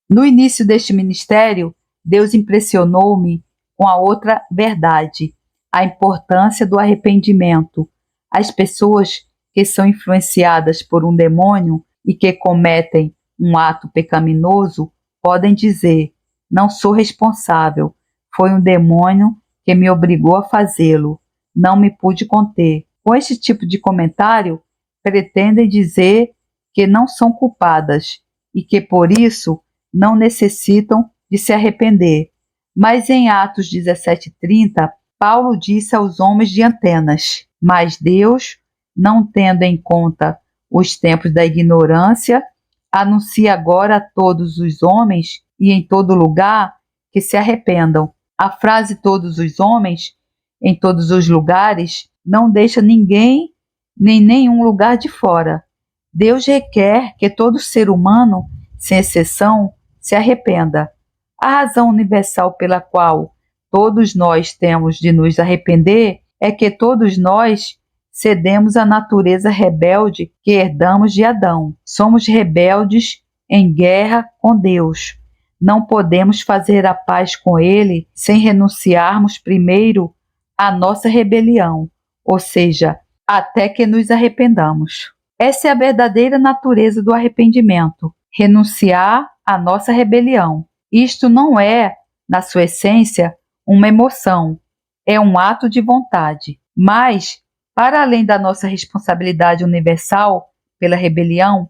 S1: No início deste ministério, Deus impressionou-me com a outra verdade, a importância do arrependimento. As pessoas que são influenciadas por um demônio e que cometem um ato pecaminoso podem dizer: não sou responsável, foi um demônio que me obrigou a fazê-lo, não me pude conter. Com este tipo de comentário, pretendem dizer que não são culpadas e que por isso não necessitam de se arrepender. Mas em Atos 17:30, Paulo disse aos homens de Atenas: mas Deus, não tendo em conta os tempos da ignorância, anuncia agora a todos os homens e em todo lugar que se arrependam. A frase todos os homens, em todos os lugares, não deixa ninguém nem nenhum lugar de fora. Deus requer que todo ser humano, sem exceção, se arrependa. A razão universal pela qual todos nós temos de nos arrepender é que todos nós cedemos à natureza rebelde que herdamos de Adão. Somos rebeldes em guerra com Deus. Não podemos fazer a paz com Ele sem renunciarmos primeiro à nossa rebelião, ou seja, até que nos arrependamos. Essa é a verdadeira natureza do arrependimento: renunciar à nossa rebelião. Isto não é, na sua essência, uma emoção, é um ato de vontade. Mas, para além da nossa responsabilidade universal pela rebelião,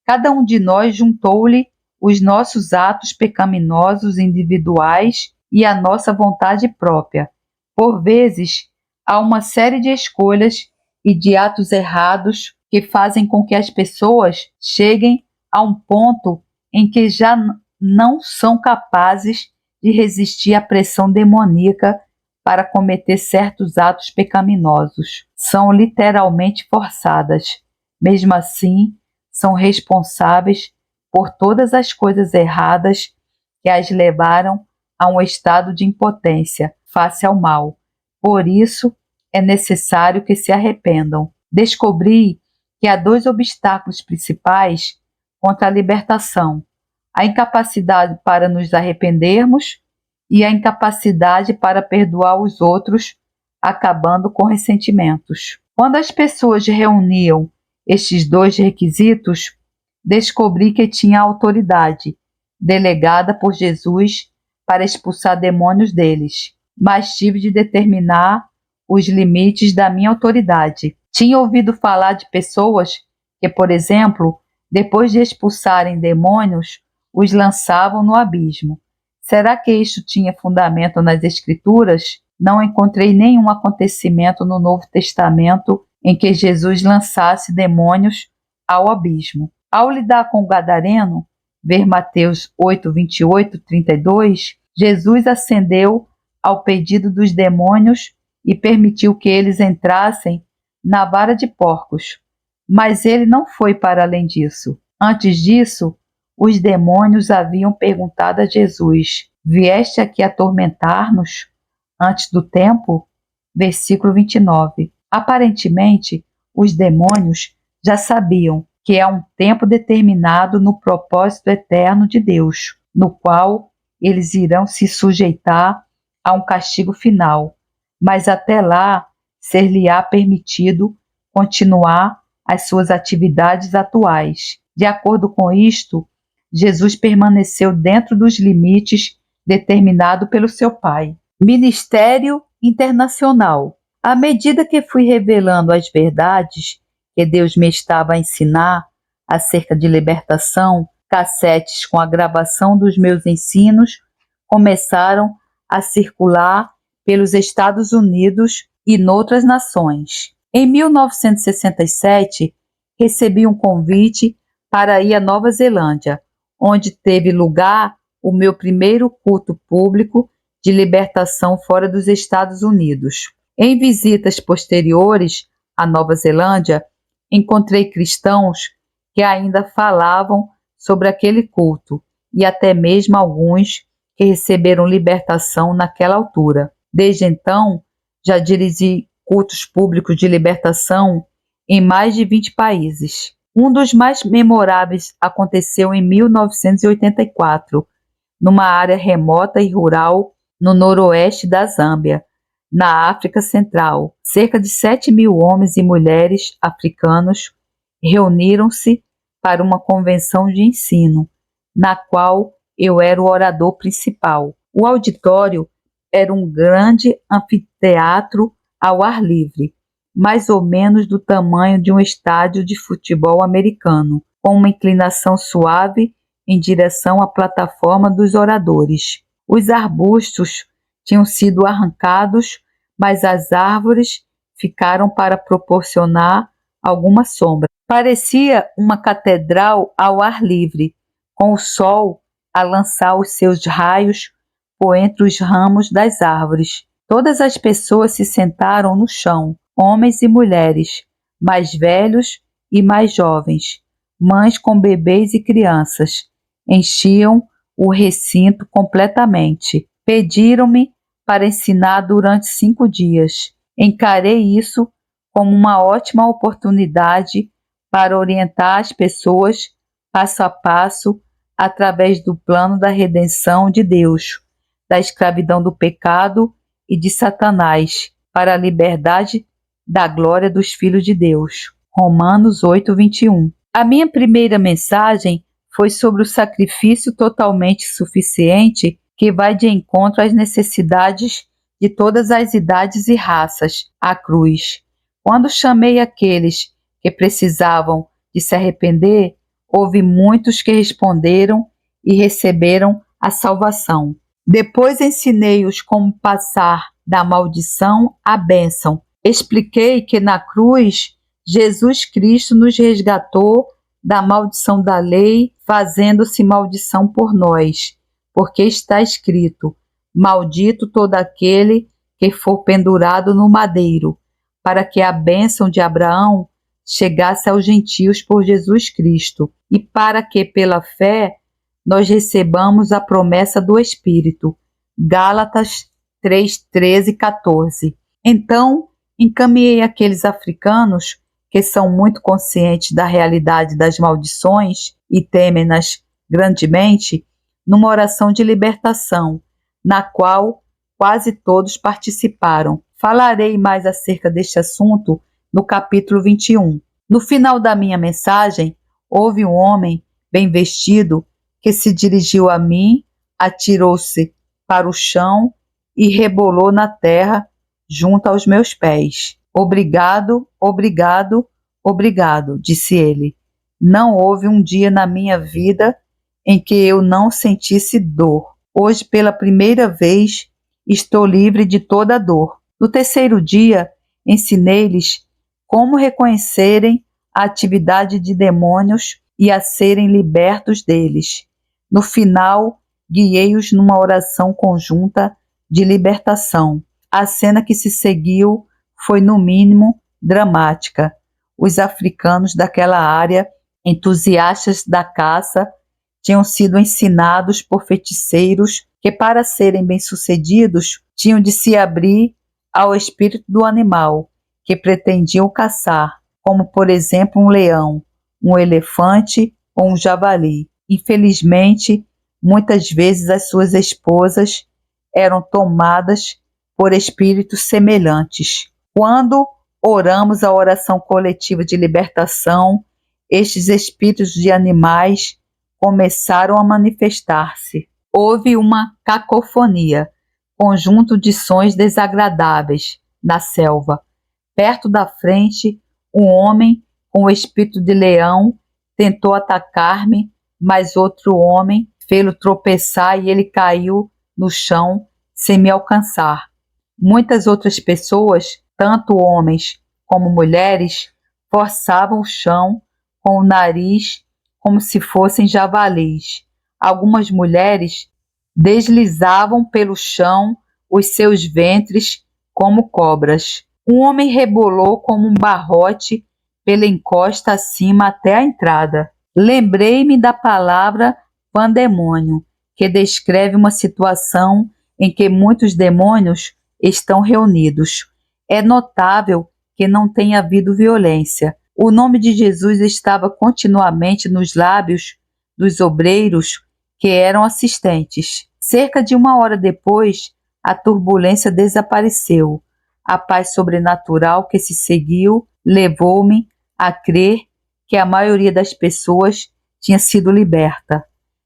S1: cada um de nós juntou-lhe os nossos atos pecaminosos individuais e a nossa vontade própria. Por vezes, há uma série de escolhas e de atos errados que fazem com que as pessoas cheguem a um ponto em que já não são capazes de resistir à pressão demoníaca para cometer certos atos pecaminosos. São literalmente forçadas. Mesmo assim, são responsáveis por todas as coisas erradas que as levaram a um estado de impotência face ao mal. Por isso, é necessário que se arrependam. Descobri que há 2 obstáculos principais contra a libertação: a incapacidade para nos arrependermos e a incapacidade para perdoar os outros, acabando com ressentimentos. Quando as pessoas reuniam estes 2 requisitos, descobri que tinha autoridade, delegada por Jesus, para expulsar demônios deles, mas tive de determinar os limites da minha autoridade. Tinha ouvido falar de pessoas que, por exemplo, depois de expulsarem demônios, os lançavam no abismo. Será que isto tinha fundamento nas Escrituras? Não encontrei nenhum acontecimento no Novo Testamento em que Jesus lançasse demônios ao abismo. Ao lidar com o gadareno, ver Mateus 8, 28, 32, Jesus ascendeu ao pedido dos demônios e permitiu que eles entrassem na vara de porcos. Mas ele não foi para além disso. Antes disso, os demônios haviam perguntado a Jesus: vieste aqui atormentar-nos antes do tempo? Versículo 29. Aparentemente, os demônios já sabiam que há um tempo determinado no propósito eterno de Deus, no qual eles irão se sujeitar a um castigo final, mas até lá ser-lhe-á permitido continuar as suas atividades atuais. De acordo com isto, Jesus permaneceu dentro dos limites determinados pelo seu Pai. Ministério internacional. À medida que fui revelando as verdades que Deus me estava a ensinar acerca de libertação, cassetes com a gravação dos meus ensinos começaram a circular pelos Estados Unidos e noutras nações. Em 1967, recebi um convite para ir à Nova Zelândia, onde teve lugar o meu primeiro culto público de libertação fora dos Estados Unidos. Em visitas posteriores à Nova Zelândia, encontrei cristãos que ainda falavam sobre aquele culto e até mesmo alguns que receberam libertação naquela altura. Desde então, já dirigi cultos públicos de libertação em mais de 20 países. Um dos mais memoráveis aconteceu em 1984, numa área remota e rural no noroeste da Zâmbia, na África Central. Cerca de 7.000 homens e mulheres africanos reuniram-se para uma convenção de ensino, na qual eu era o orador principal. O auditório era um grande anfiteatro ao ar livre, mais ou menos do tamanho de um estádio de futebol americano, com uma inclinação suave em direção à plataforma dos oradores. Os arbustos tinham sido arrancados, mas as árvores ficaram para proporcionar alguma sombra. Parecia uma catedral ao ar livre, com o sol a lançar os seus raios por entre os ramos das árvores. Todas as pessoas se sentaram no chão, homens e mulheres, mais velhos e mais jovens, mães com bebês e crianças. Enchiam o recinto completamente. Pediram-me para ensinar durante 5 dias. Encarei isso como uma ótima oportunidade para orientar as pessoas passo a passo através do plano da redenção de Deus, da escravidão do pecado e de Satanás, para a liberdade da glória dos filhos de Deus. Romanos 8:21. A minha primeira mensagem foi sobre o sacrifício totalmente suficiente que vai de encontro às necessidades de todas as idades e raças, a cruz. Quando chamei aqueles que precisavam de se arrepender, houve muitos que responderam e receberam a salvação. Depois ensinei-os como passar da maldição à bênção. Expliquei que na cruz Jesus Cristo nos resgatou da maldição da lei, fazendo-se maldição por nós, porque está escrito: maldito todo aquele que for pendurado no madeiro, para que a bênção de Abraão chegasse aos gentios por Jesus Cristo, e para que pela fé nós recebamos a promessa do Espírito. Gálatas 3:13 e 14. Então, encaminhei aqueles africanos que são muito conscientes da realidade das maldições e temem-nas grandemente, numa oração de libertação, na qual quase todos participaram. Falarei mais acerca deste assunto no capítulo 21. No final da minha mensagem, houve um homem bem vestido que se dirigiu a mim, atirou-se para o chão e rebolou na terra junto aos meus pés. Obrigado, obrigado, obrigado, disse ele. Não houve um dia na minha vida em que eu não sentisse dor. Hoje, pela primeira vez, estou livre de toda dor. No terceiro dia, ensinei-lhes como reconhecerem a atividade de demônios e a serem libertos deles. No final, guiei-os numa oração conjunta de libertação. A cena que se seguiu foi, no mínimo, dramática. Os africanos daquela área, entusiastas da caça, tinham sido ensinados por feiticeiros que, para serem bem-sucedidos, tinham de se abrir ao espírito do animal que pretendiam caçar, como, por exemplo, um leão, um elefante ou um javali. Infelizmente, muitas vezes as suas esposas eram tomadas por espíritos semelhantes. Quando oramos a oração coletiva de libertação, estes espíritos de animais começaram a manifestar-se. Houve uma cacofonia, conjunto de sons desagradáveis, na selva. Perto da frente, um homem com o espírito de leão tentou atacar-me, mas outro homem fê-lo tropeçar e ele caiu no chão sem me alcançar. Muitas outras pessoas, tanto homens como mulheres, forçavam o chão com o nariz como se fossem javalis. Algumas mulheres deslizavam pelo chão os seus ventres como cobras. Um homem rebolou como um barrote pela encosta acima até a entrada. Lembrei-me da palavra pandemônio, que descreve uma situação em que muitos demônios estão reunidos. É notável que não tenha havido violência. O nome de Jesus estava continuamente nos lábios dos obreiros que eram assistentes. Cerca de 1 hora depois, a turbulência desapareceu. A paz sobrenatural que se seguiu levou-me a crer que a maioria das pessoas tinha sido liberta.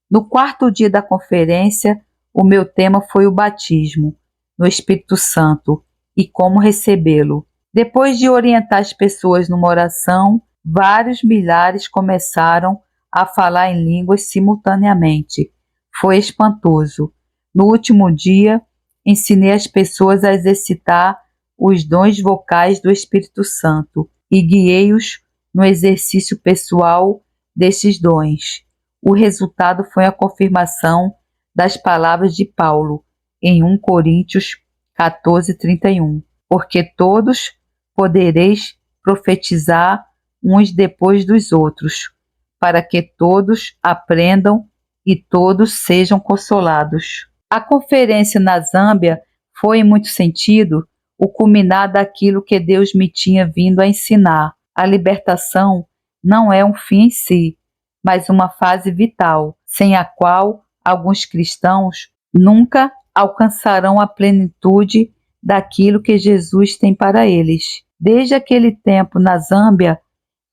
S1: No 4º dia da conferência, o meu tema foi o batismo no Espírito Santo e como recebê-lo. Depois de orientar as pessoas numa oração, vários milhares começaram a falar em línguas simultaneamente. Foi espantoso. No último dia, ensinei as pessoas a exercitar os dons vocais do Espírito Santo e guiei-os no exercício pessoal desses dons. O resultado foi a confirmação das palavras de Paulo em 1 Coríntios 14:31. Porque todos podereis profetizar uns depois dos outros, para que todos aprendam e todos sejam consolados. A conferência na Zâmbia foi, em muito sentido, o culminar daquilo que Deus me tinha vindo a ensinar. A libertação não é um fim em si, mas uma fase vital, sem a qual alguns cristãos nunca alcançarão a plenitude daquilo que Jesus tem para eles. Desde aquele tempo, na Zâmbia,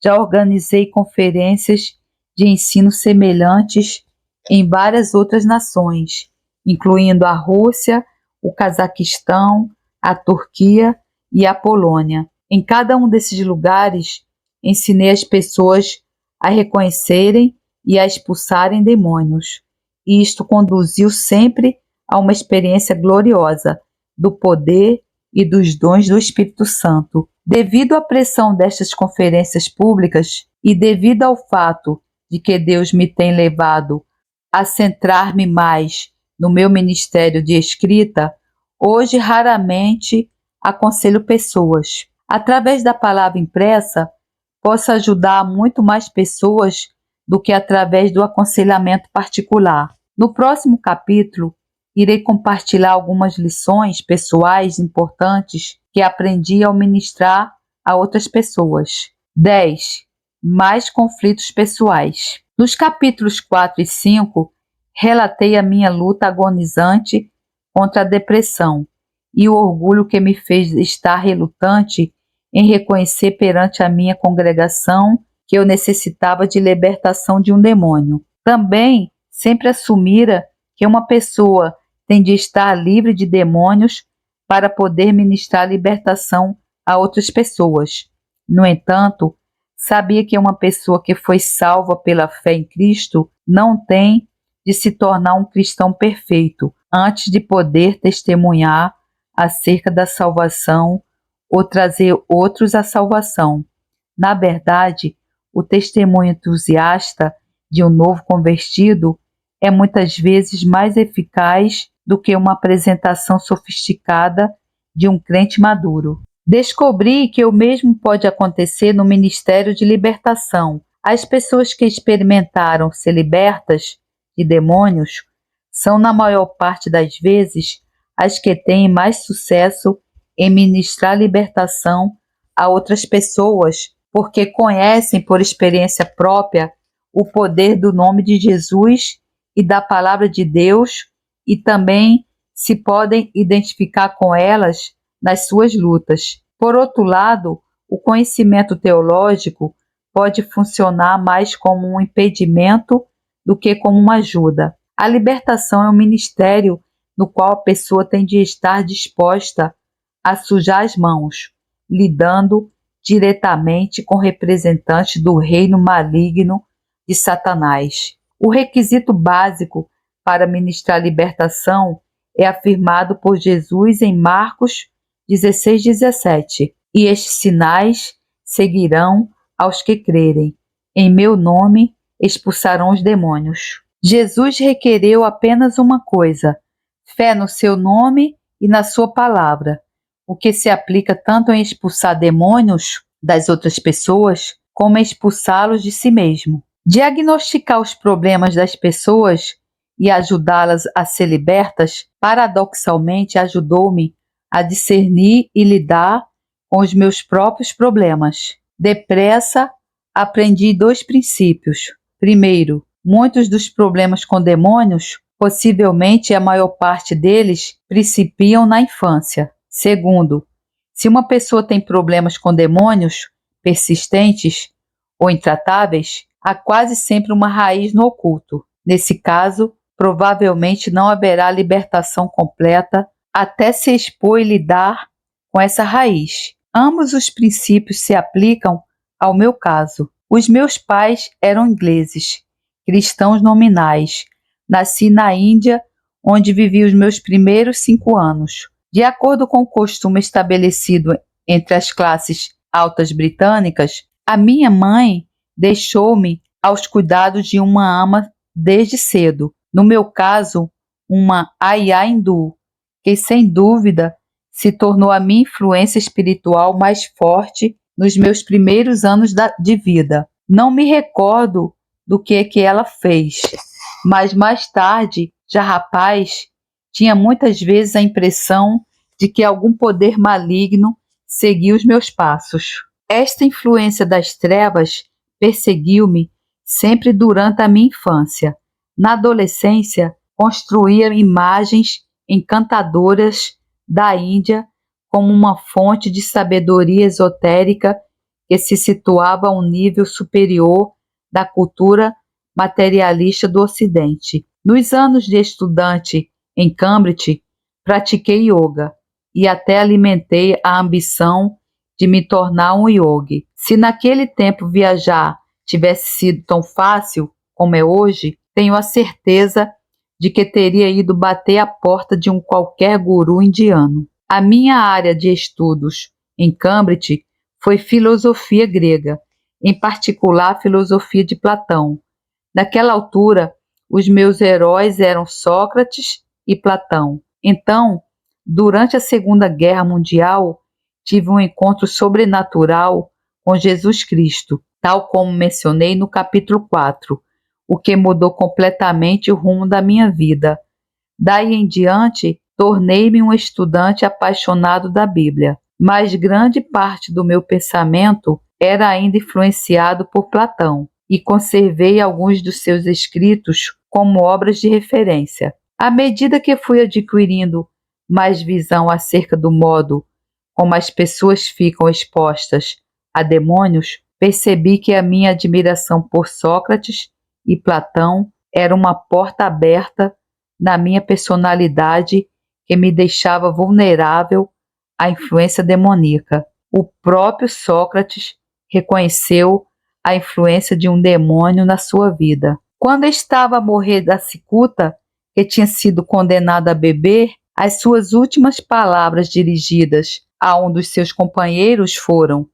S1: já organizei conferências de ensino semelhantes em várias outras nações, incluindo a Rússia, o Cazaquistão, a Turquia e a Polônia. Em cada um desses lugares, ensinei as pessoas a reconhecerem e a expulsarem demônios. E isto conduziu sempre a uma experiência gloriosa do poder e dos dons do Espírito Santo. Devido à pressão destas conferências públicas e devido ao fato de que Deus me tem levado a centrar-me mais no meu ministério de escrita, hoje raramente aconselho pessoas. Através da palavra impressa, posso ajudar muito mais pessoas do que através do aconselhamento particular. No próximo capítulo, irei compartilhar algumas lições pessoais importantes que aprendi ao ministrar a outras pessoas. 10. Mais conflitos pessoais. Nos capítulos 4 e 5, relatei a minha luta agonizante contra a depressão e o orgulho que me fez estar relutante em reconhecer perante a minha congregação que eu necessitava de libertação de um demônio. Também sempre assumira que uma pessoa tem de estar livre de demônios para poder ministrar libertação a outras pessoas. No entanto, sabia que uma pessoa que foi salva pela fé em Cristo não tem de se tornar um cristão perfeito antes de poder testemunhar acerca da salvação ou trazer outros à salvação. Na verdade, o testemunho entusiasta de um novo convertido é muitas vezes mais eficaz do que uma apresentação sofisticada de um crente maduro. Descobri que o mesmo pode acontecer no ministério de libertação. As pessoas que experimentaram ser libertas de demônios são, na maior parte das vezes, as que têm mais sucesso em ministrar libertação a outras pessoas, porque conhecem por experiência própria o poder do nome de Jesus e da palavra de Deus e também se podem identificar com elas nas suas lutas. Por outro lado, o conhecimento teológico pode funcionar mais como um impedimento do que como uma ajuda. A libertação é um ministério no qual a pessoa tem de estar disposta a sujar as mãos, lidando diretamente com representantes do reino maligno de Satanás. O requisito básico para ministrar libertação é afirmado por Jesus em Marcos 16:17. E estes sinais seguirão aos que crerem. Em meu nome expulsarão os demônios. Jesus requereu apenas uma coisa: fé no seu nome e na sua palavra, o que se aplica tanto em expulsar demônios das outras pessoas, como em expulsá-los de si mesmo. Diagnosticar os problemas das pessoas e ajudá-las a ser libertas, paradoxalmente ajudou-me a discernir e lidar com os meus próprios problemas. Depressa, aprendi 2 princípios. Primeiro, muitos dos problemas com demônios, possivelmente a maior parte deles, principiam na infância. Segundo, se uma pessoa tem problemas com demônios persistentes ou intratáveis, há quase sempre uma raiz no oculto. Nesse caso, provavelmente não haverá libertação completa até se expor e lidar com essa raiz. Ambos os princípios se aplicam ao meu caso. Os meus pais eram ingleses cristãos nominais. Nasci na Índia, onde vivi os meus primeiros 5 anos. De acordo com o costume estabelecido entre as classes altas britânicas, a minha mãe deixou-me aos cuidados de uma ama desde cedo. No meu caso, uma aiá hindu, que sem dúvida se tornou a minha influência espiritual mais forte nos meus primeiros anos de vida. Não me recordo do que ela fez, mas mais tarde, já rapaz, tinha muitas vezes a impressão de que algum poder maligno seguia os meus passos. Esta influência das trevas perseguiu-me sempre durante a minha infância. Na adolescência, construía imagens encantadoras da Índia como uma fonte de sabedoria esotérica que se situava a um nível superior da cultura materialista do Ocidente. Nos anos de estudante em Cambridge, pratiquei yoga e até alimentei a ambição de me tornar um yogi. Se naquele tempo viajar tivesse sido tão fácil como é hoje, tenho a certeza de que teria ido bater a porta de um qualquer guru indiano. A minha área de estudos em Cambridge foi filosofia grega, em particular filosofia de Platão. Naquela altura, os meus heróis eram Sócrates e Platão. Então, durante a Segunda Guerra Mundial, tive um encontro sobrenatural com Jesus Cristo, tal como mencionei no capítulo 4, o que mudou completamente o rumo da minha vida. Daí em diante, tornei-me um estudante apaixonado da Bíblia, mas grande parte do meu pensamento era ainda influenciado por Platão, e conservei alguns dos seus escritos como obras de referência. À medida que fui adquirindo mais visão acerca do modo como as pessoas ficam expostas a demônios, percebi que a minha admiração por Sócrates e Platão era uma porta aberta na minha personalidade que me deixava vulnerável à influência demoníaca. O próprio Sócrates reconheceu a influência de um demônio na sua vida. Quando estava a morrer da cicuta, que tinha sido condenado a beber, as suas últimas palavras dirigidas a um dos seus companheiros foram: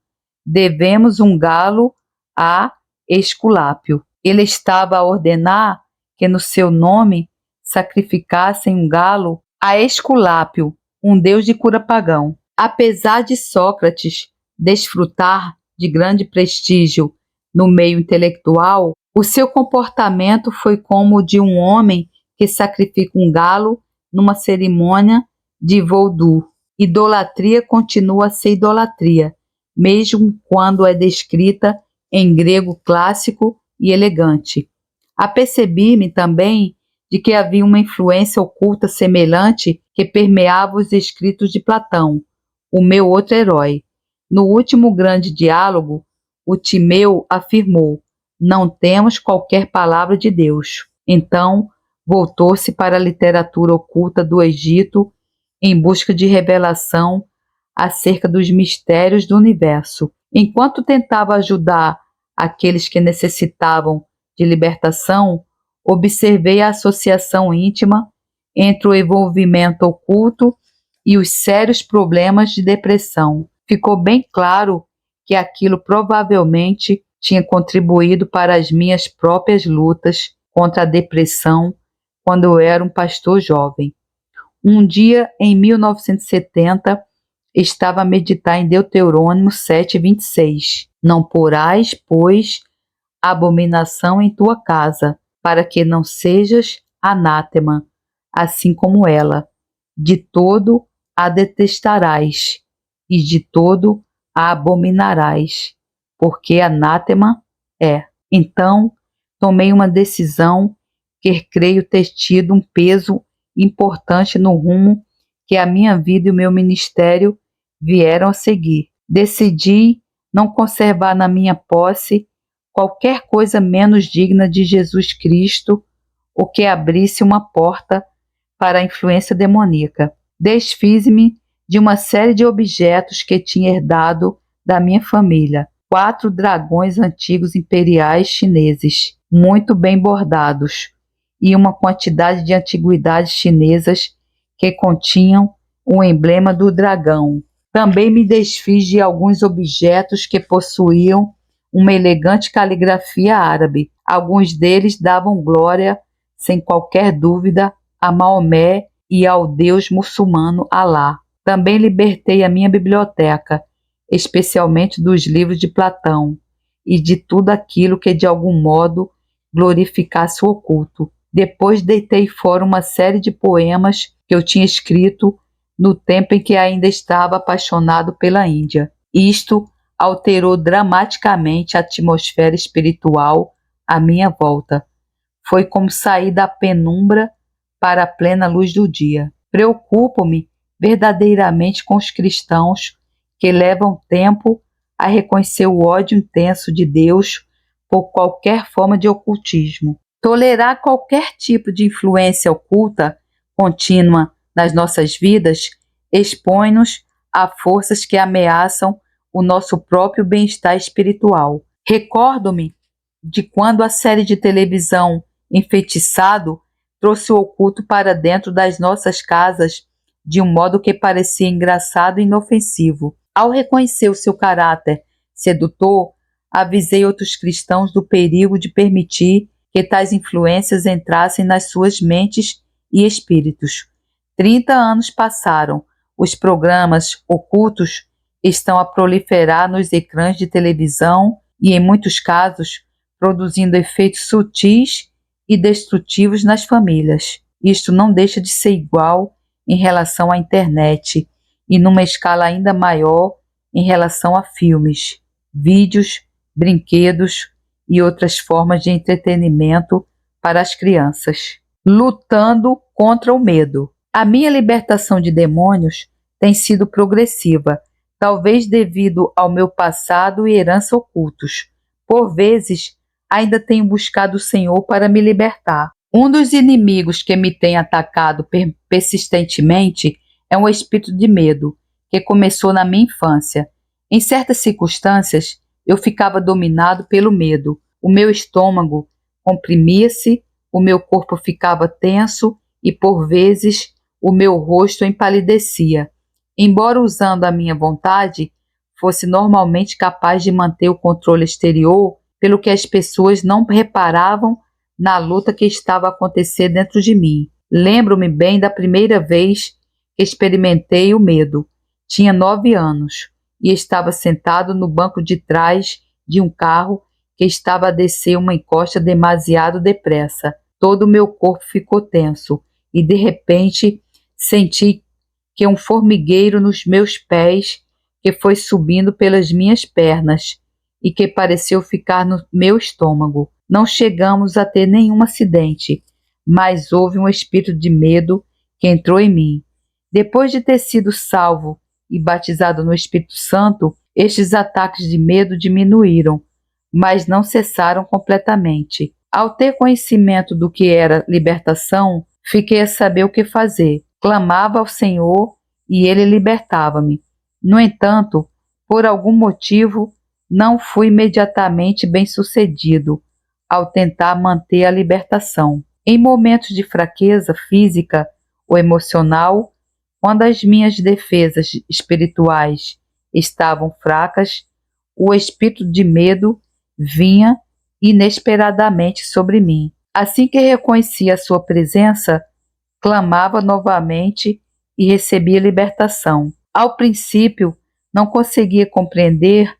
S1: devemos um galo a Esculápio. Ele estava a ordenar que no seu nome sacrificassem um galo a Esculápio, um deus de cura pagão. Apesar de Sócrates desfrutar de grande prestígio no meio intelectual, o seu comportamento foi como o de um homem que sacrifica um galo numa cerimônia de voodoo. Idolatria continua a ser idolatria, mesmo quando é descrita em grego clássico e elegante. Apercebi-me também de que havia uma influência oculta semelhante que permeava os escritos de Platão, o meu outro herói. No último grande diálogo, o Timeu afirmou: não temos qualquer palavra de Deus. Então, voltou-se para a literatura oculta do Egito em busca de revelação acerca dos mistérios do universo. Enquanto tentava ajudar aqueles que necessitavam de libertação, observei a associação íntima entre o envolvimento oculto e os sérios problemas de depressão. Ficou bem claro que aquilo provavelmente tinha contribuído para as minhas próprias lutas contra a depressão quando eu era um pastor jovem. Um dia, em 1970, estava a meditar em Deuteronômio 7:26. Não porás, pois, abominação em tua casa, para que não sejas anátema, assim como ela. De todo a detestarás, e de todo a abominarás, porque anátema é. Então, tomei uma decisão que creio ter tido um peso importante no rumo que a minha vida e o meu ministério vieram a seguir. Decidi não conservar na minha posse qualquer coisa menos digna de Jesus Cristo ou que abrisse uma porta para a influência demoníaca. Desfiz-me de uma série de objetos que tinha herdado da minha família: 4 dragões antigos imperiais chineses muito bem bordados, e uma quantidade de antiguidades chinesas que continham o emblema do dragão. Também me desfiz de alguns objetos que possuíam uma elegante caligrafia árabe. Alguns deles davam glória, sem qualquer dúvida, a Maomé e ao Deus muçulmano Alá. Também libertei a minha biblioteca, especialmente dos livros de Platão e de tudo aquilo que de algum modo glorificasse o oculto. Depois deitei fora uma série de poemas que eu tinha escrito no tempo em que ainda estava apaixonado pela Índia. Isto alterou dramaticamente a atmosfera espiritual à minha volta. Foi como sair da penumbra para a plena luz do dia. Preocupo-me verdadeiramente com os cristãos que levam tempo a reconhecer o ódio intenso de Deus por qualquer forma de ocultismo. Tolerar qualquer tipo de influência oculta contínua nas nossas vidas expõe-nos a forças que ameaçam o nosso próprio bem-estar espiritual. Recordo-me de quando a série de televisão Enfeitiçado trouxe o oculto para dentro das nossas casas de um modo que parecia engraçado e inofensivo. Ao reconhecer o seu caráter sedutor, avisei outros cristãos do perigo de permitir que tais influências entrassem nas suas mentes e espíritos. 30 anos passaram. Os programas ocultos estão a proliferar nos ecrãs de televisão e, em muitos casos, produzindo efeitos sutis e destrutivos nas famílias. Isto não deixa de ser igual em relação à internet e numa escala ainda maior em relação a filmes, vídeos, brinquedos e outras formas de entretenimento para as crianças. Lutando contra o medo. A minha libertação de demônios tem sido progressiva, talvez devido ao meu passado e herança ocultos. Por vezes, ainda tenho buscado o Senhor para me libertar. Um dos inimigos que me tem atacado persistentemente é um espírito de medo, que começou na minha infância. Em certas circunstâncias, eu ficava dominado pelo medo. O meu estômago comprimia-se, o meu corpo ficava tenso e, por vezes, o meu rosto empalidecia. Embora usando a minha vontade, fosse normalmente capaz de manter o controle exterior, pelo que as pessoas não reparavam na luta que estava a acontecer dentro de mim. Lembro-me bem da primeira vez que experimentei o medo. Tinha 9 anos e estava sentado no banco de trás de um carro que estava a descer uma encosta demasiado depressa. Todo o meu corpo ficou tenso e, de repente, senti que um formigueiro nos meus pés que foi subindo pelas minhas pernas e que pareceu ficar no meu estômago. Não chegamos a ter nenhum acidente, mas houve um espírito de medo que entrou em mim. Depois de ter sido salvo e batizado no Espírito Santo, estes ataques de medo diminuíram, mas não cessaram completamente. Ao ter conhecimento do que era libertação, fiquei a saber o que fazer. Clamava ao Senhor e Ele libertava-me. No entanto, por algum motivo, não fui imediatamente bem-sucedido ao tentar manter a libertação. Em momentos de fraqueza física ou emocional, quando as minhas defesas espirituais estavam fracas, o espírito de medo vinha inesperadamente sobre mim. Assim que reconhecia a sua presença, clamava novamente e recebia libertação. Ao princípio, não conseguia compreender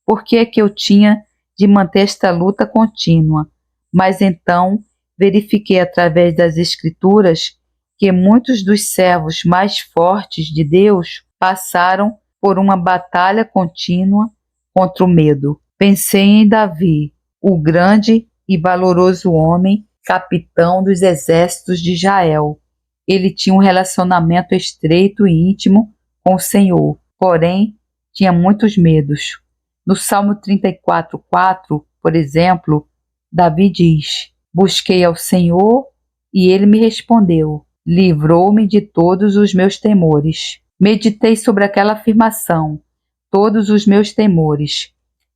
S1: por que é que eu tinha de manter esta luta contínua, mas então verifiquei através das Escrituras que muitos dos servos mais fortes de Deus passaram por uma batalha contínua contra o medo. Pensei em Davi, o grande e valoroso homem, capitão dos exércitos de Israel. Ele tinha um relacionamento estreito e íntimo com o Senhor, porém tinha muitos medos. No Salmo 34:4, por exemplo, Davi diz: Busquei ao Senhor e ele me respondeu, livrou-me de todos os meus temores. Meditei sobre aquela afirmação, todos os meus temores.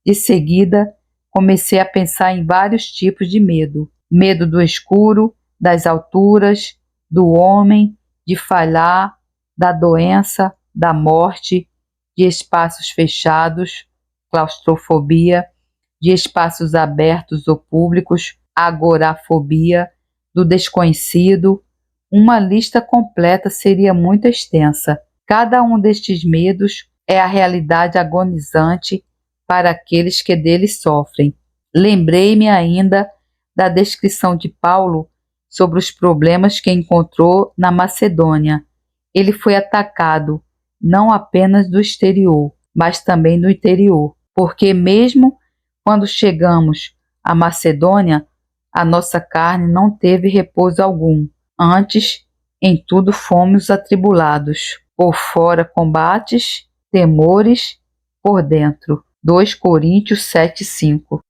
S1: De seguida, comecei a pensar em vários tipos de medo. Medo do escuro, das alturas, do homem, de falhar, da doença, da morte, de espaços fechados, claustrofobia, de espaços abertos ou públicos, agorafobia, do desconhecido. Uma lista completa seria muito extensa. Cada um destes medos é a realidade agonizante para aqueles que dele sofrem. Lembrei-me ainda da descrição de Paulo sobre os problemas que encontrou na Macedônia. Ele foi atacado não apenas do exterior, mas também do interior, porque mesmo quando chegamos à Macedônia, a nossa carne não teve repouso algum. Antes, em tudo fomos atribulados. Por fora combates, temores, por dentro. 2 Coríntios 7:5.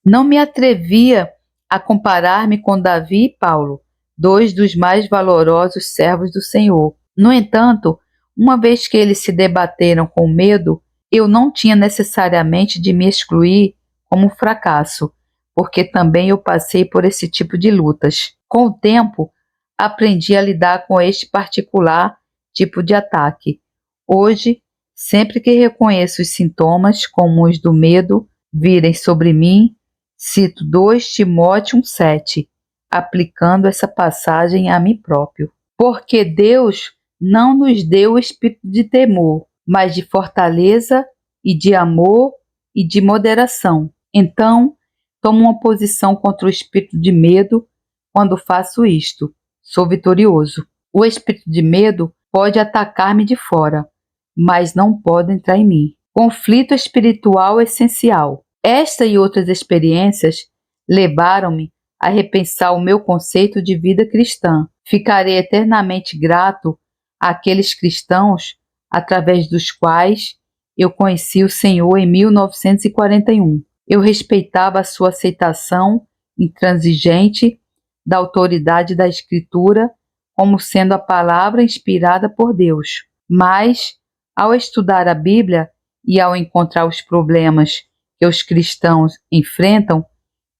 S1: Não me atrevia a comparar-me com Davi e Paulo, 2 dos mais valorosos servos do Senhor. No entanto, uma vez que eles se debateram com medo, eu não tinha necessariamente de me excluir como fracasso, porque também eu passei por esse tipo de lutas. Com o tempo, aprendi a lidar com este particular tipo de ataque. Hoje, sempre que reconheço os sintomas comuns do medo virem sobre mim, cito 2 Timóteo 1,7, aplicando essa passagem a mim próprio. Porque Deus não nos deu o espírito de temor, mas de fortaleza e de amor e de moderação. Então, tomo uma posição contra o espírito de medo quando faço isto. Sou vitorioso. O espírito de medo pode atacar-me de fora, mas não pode entrar em mim. Conflito espiritual essencial. Esta e outras experiências levaram-me a repensar o meu conceito de vida cristã. Ficarei eternamente grato àqueles cristãos através dos quais eu conheci o Senhor em 1941. Eu respeitava a sua aceitação intransigente da autoridade da Escritura como sendo a palavra inspirada por Deus. Mas, ao estudar a Bíblia e ao encontrar os problemas que os cristãos enfrentam,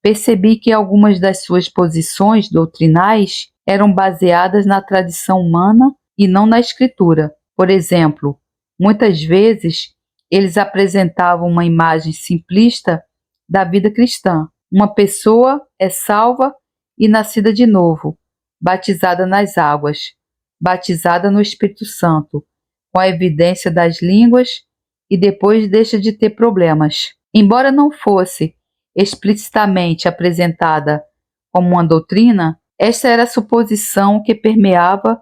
S1: percebi que algumas das suas posições doutrinais eram baseadas na tradição humana e não na Escritura. Por exemplo, muitas vezes eles apresentavam uma imagem simplista da vida cristã. Uma pessoa é salva e nascida de novo, batizada nas águas, batizada no Espírito Santo, com a evidência das línguas e depois deixa de ter problemas. Embora não fosse explicitamente apresentada como uma doutrina, esta era a suposição que permeava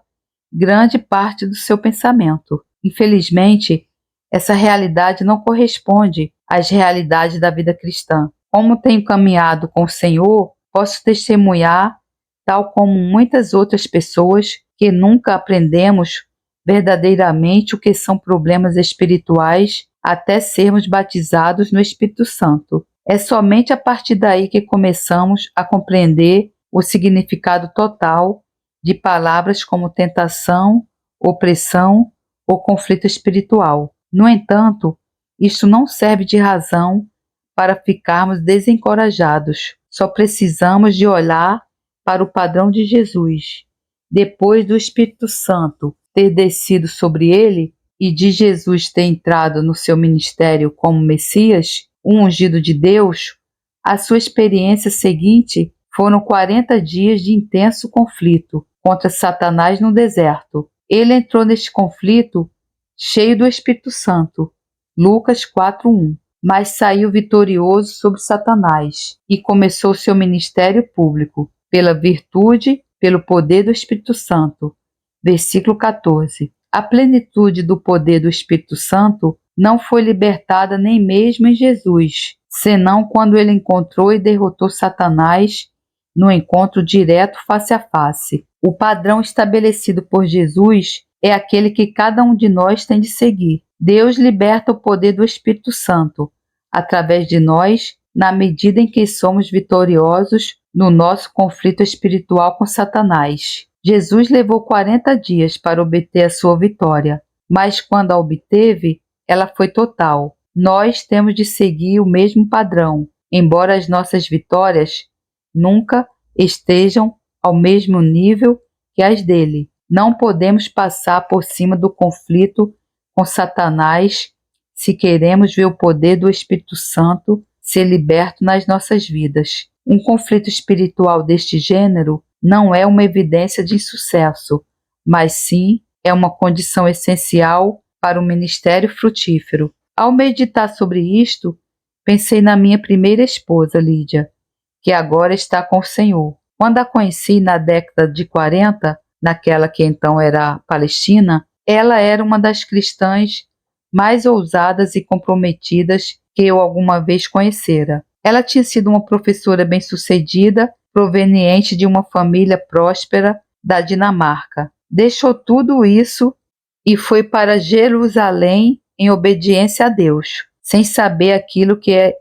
S1: grande parte do seu pensamento. Infelizmente, essa realidade não corresponde às realidades da vida cristã. Como tenho caminhado com o Senhor, posso testemunhar, tal como muitas outras pessoas, que nunca aprendemos verdadeiramente o que são problemas espirituais até sermos batizados no Espírito Santo. É somente a partir daí que começamos a compreender o significado total de palavras como tentação, opressão ou conflito espiritual. No entanto, isto não serve de razão para ficarmos desencorajados. Só precisamos de olhar para o padrão de Jesus. Depois do Espírito Santo ter descido sobre ele e de Jesus ter entrado no seu ministério como Messias, o ungido de Deus, a sua experiência seguinte foram 40 dias de intenso conflito contra Satanás no deserto. Ele entrou neste conflito cheio do Espírito Santo, Lucas 4:1, mas saiu vitorioso sobre Satanás e começou seu ministério público pela virtude, pelo poder do Espírito Santo. Versículo 14. A plenitude do poder do Espírito Santo não foi libertada nem mesmo em Jesus, senão quando ele encontrou e derrotou Satanás no encontro direto face a face. O padrão estabelecido por Jesus é aquele que cada um de nós tem de seguir. Deus liberta o poder do Espírito Santo através de nós, na medida em que somos vitoriosos no nosso conflito espiritual com Satanás. Jesus levou 40 dias para obter a sua vitória, mas quando a obteve, ela foi total. Nós temos de seguir o mesmo padrão embora as nossas vitórias nunca estejam ao mesmo nível que as dele. Não podemos passar por cima do conflito com Satanás se queremos ver o poder do Espírito Santo ser liberto nas nossas vidas. Um conflito espiritual deste gênero não é uma evidência de insucesso, mas sim é uma condição essencial para o ministério frutífero. Ao meditar sobre isto, pensei na minha primeira esposa, Lídia, que agora está com o Senhor. Quando a conheci na década de 40, naquela que então era Palestina, ela era uma das cristãs mais ousadas e comprometidas que eu alguma vez conhecera. Ela tinha sido uma professora bem-sucedida, proveniente de uma família próspera da Dinamarca. Deixou tudo isso e foi para Jerusalém em obediência a Deus, sem saber aquilo que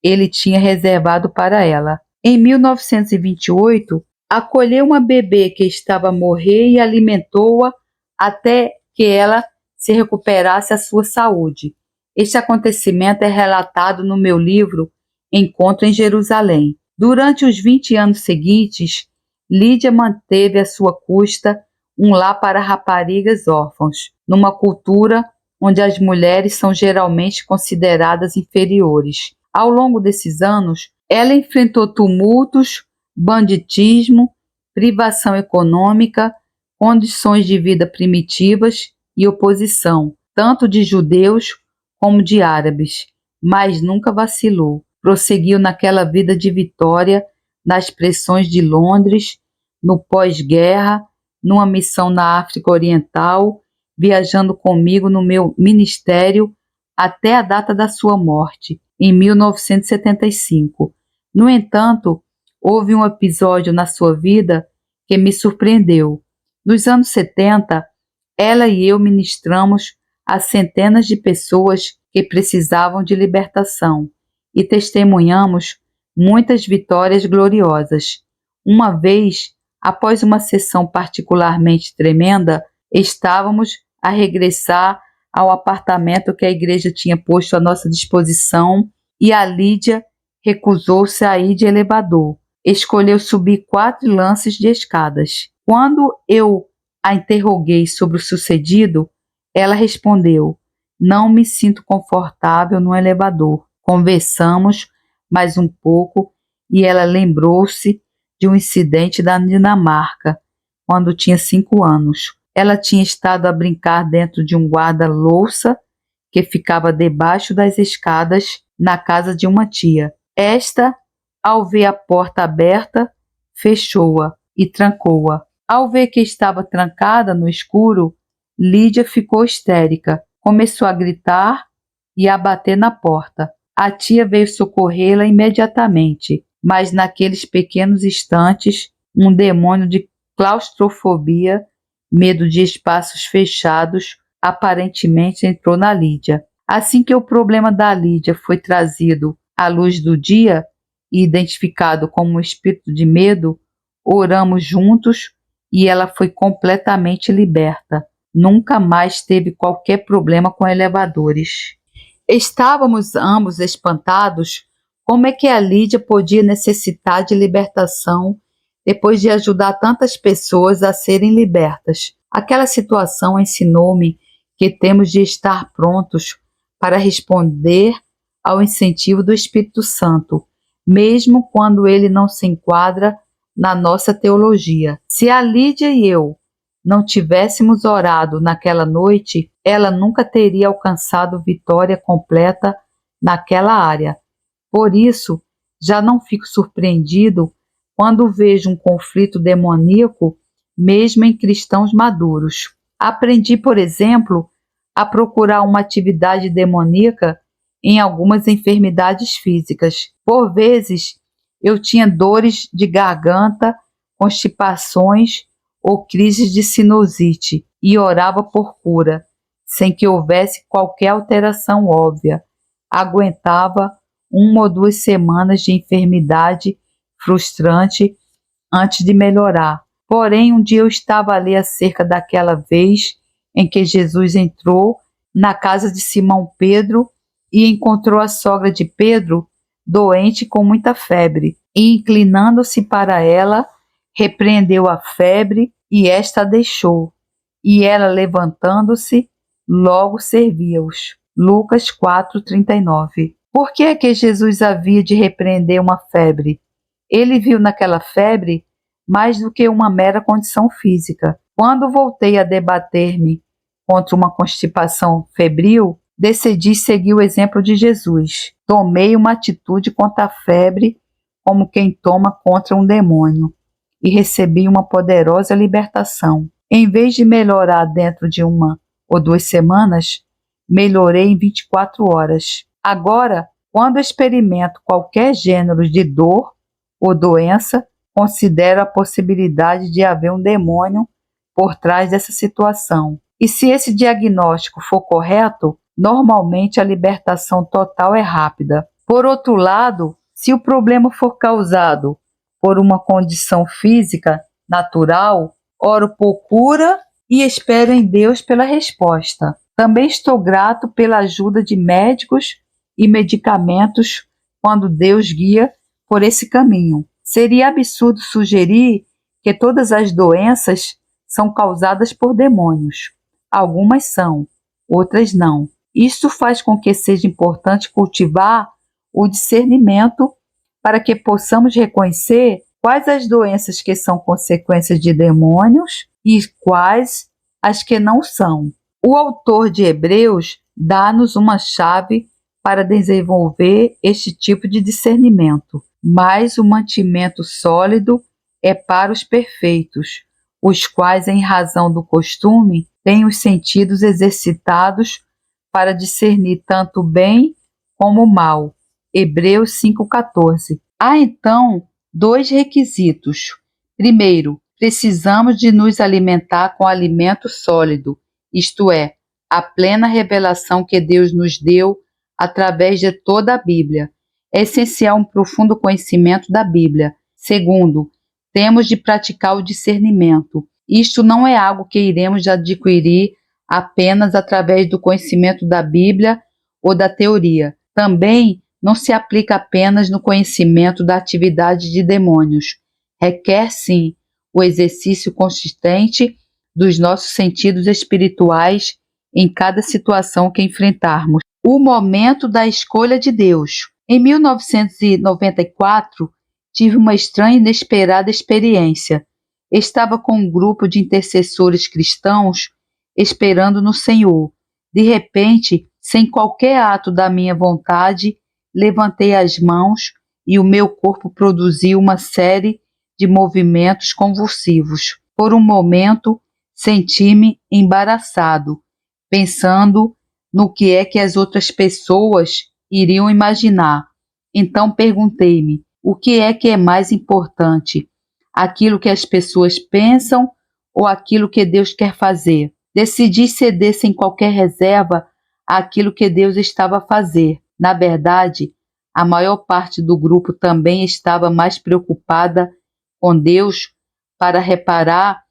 S1: ele tinha reservado para ela. Em 1928, acolheu uma bebê que estava a morrer e alimentou-a até que ela se recuperasse a sua saúde. Este acontecimento é relatado no meu livro Encontro em Jerusalém. Durante os 20 anos seguintes, Lídia manteve à sua custa um lar para raparigas órfãos, numa cultura onde as mulheres são geralmente consideradas inferiores. Ao longo desses anos, ela enfrentou tumultos, banditismo, privação econômica, condições de vida primitivas e oposição, tanto de judeus como de árabes, mas nunca vacilou. Prosseguiu naquela vida de vitória, nas pressões de Londres, no pós-guerra, numa missão na África Oriental, viajando comigo no meu ministério até a data da sua morte, em 1975. No entanto, houve um episódio na sua vida que me surpreendeu. Nos anos 70, ela e eu ministramos a centenas de pessoas que precisavam de libertação e testemunhamos muitas vitórias gloriosas. Uma vez, após uma sessão particularmente tremenda, estávamos a regressar ao apartamento que a igreja tinha posto à nossa disposição e a Lídia recusou-se a ir de elevador. Escolheu subir 4 lances de escadas. Quando eu a interroguei sobre o sucedido, ela respondeu: "Não me sinto confortável no elevador." Conversamos mais um pouco e ela lembrou-se de um incidente da Dinamarca, quando tinha 5 anos. Ela tinha estado a brincar dentro de um guarda-louça que ficava debaixo das escadas na casa de uma tia. Esta, ao ver a porta aberta, fechou-a e trancou-a. Ao ver que estava trancada no escuro, Lídia ficou histérica, começou a gritar e a bater na porta. A tia veio socorrê-la imediatamente, mas naqueles pequenos instantes, um demônio de claustrofobia, medo de espaços fechados, aparentemente entrou na Lídia. Assim que o problema da Lídia foi trazido à luz do dia e identificado como um espírito de medo, oramos juntos e ela foi completamente liberta. Nunca mais teve qualquer problema com elevadores. Estávamos ambos espantados como é que a Lídia podia necessitar de libertação depois de ajudar tantas pessoas a serem libertas. Aquela situação ensinou-me que temos de estar prontos para responder ao incentivo do Espírito Santo, mesmo quando ele não se enquadra na nossa teologia. Se a Lídia e eu não tivéssemos orado naquela noite, ela nunca teria alcançado vitória completa naquela área. Por isso, já não fico surpreendido quando vejo um conflito demoníaco, mesmo em cristãos maduros. Aprendi, por exemplo, a procurar uma atividade demoníaca em algumas enfermidades físicas. Por vezes, eu tinha dores de garganta, constipações ou crises de sinusite e orava por cura, sem que houvesse qualquer alteração óbvia. Aguentava 1 ou 2 semanas de enfermidade frustrante antes de melhorar. Porém, um dia eu estava a ler acerca daquela vez em que Jesus entrou na casa de Simão Pedro e encontrou a sogra de Pedro doente com muita febre, e inclinando-se para ela, repreendeu a febre, e esta a deixou. E ela, levantando-se, logo servia-os. Lucas 4:39. Por que é que Jesus havia de repreender uma febre? Ele viu naquela febre mais do que uma mera condição física. Quando voltei a debater-me contra uma constipação febril, decidi seguir o exemplo de Jesus. Tomei uma atitude contra a febre como quem toma contra um demônio e recebi uma poderosa libertação. Em vez de melhorar dentro de 1 ou 2 semanas, melhorei em 24 horas. Agora, quando experimento qualquer gênero de dor ou doença, considero a possibilidade de haver um demônio por trás dessa situação. E se esse diagnóstico for correto, normalmente a libertação total é rápida. Por outro lado, se o problema for causado por uma condição física natural, oro por cura e espero em Deus pela resposta. Também estou grato pela ajuda de médicos e medicamentos quando Deus guia por esse caminho. Seria absurdo sugerir que todas as doenças são causadas por demônios. Algumas são, outras não. Isso faz com que seja importante cultivar o discernimento para que possamos reconhecer quais as doenças que são consequências de demônios e quais as que não são. O autor de Hebreus dá-nos uma chave para desenvolver este tipo de discernimento, mas o mantimento sólido é para os perfeitos, os quais, em razão do costume, têm os sentidos exercitados para discernir tanto o bem como o mal. Hebreus 5,14. Há então 2 requisitos. Primeiro, precisamos de nos alimentar com alimento sólido, isto é, a plena revelação que Deus nos deu através de toda a Bíblia. É essencial um profundo conhecimento da Bíblia. Segundo, temos de praticar o discernimento. Isto não é algo que iremos adquirir apenas através do conhecimento da Bíblia ou da teoria. Também não se aplica apenas no conhecimento da atividade de demônios. Requer, sim, o exercício consistente dos nossos sentidos espirituais em cada situação que enfrentarmos. O momento da escolha de Deus. Em 1994, tive uma estranha e inesperada experiência. Estava com um grupo de intercessores cristãos esperando no Senhor. De repente, sem qualquer ato da minha vontade, levantei as mãos e o meu corpo produziu uma série de movimentos convulsivos. Por um momento, senti-me embaraçado, pensando no que é que as outras pessoas iriam imaginar. Então perguntei-me, o que é mais importante? Aquilo que as pessoas pensam ou aquilo que Deus quer fazer? Decidi ceder sem qualquer reserva àquilo que Deus estava a fazer. Na verdade, a maior parte do grupo também estava mais preocupada com Deus para reparar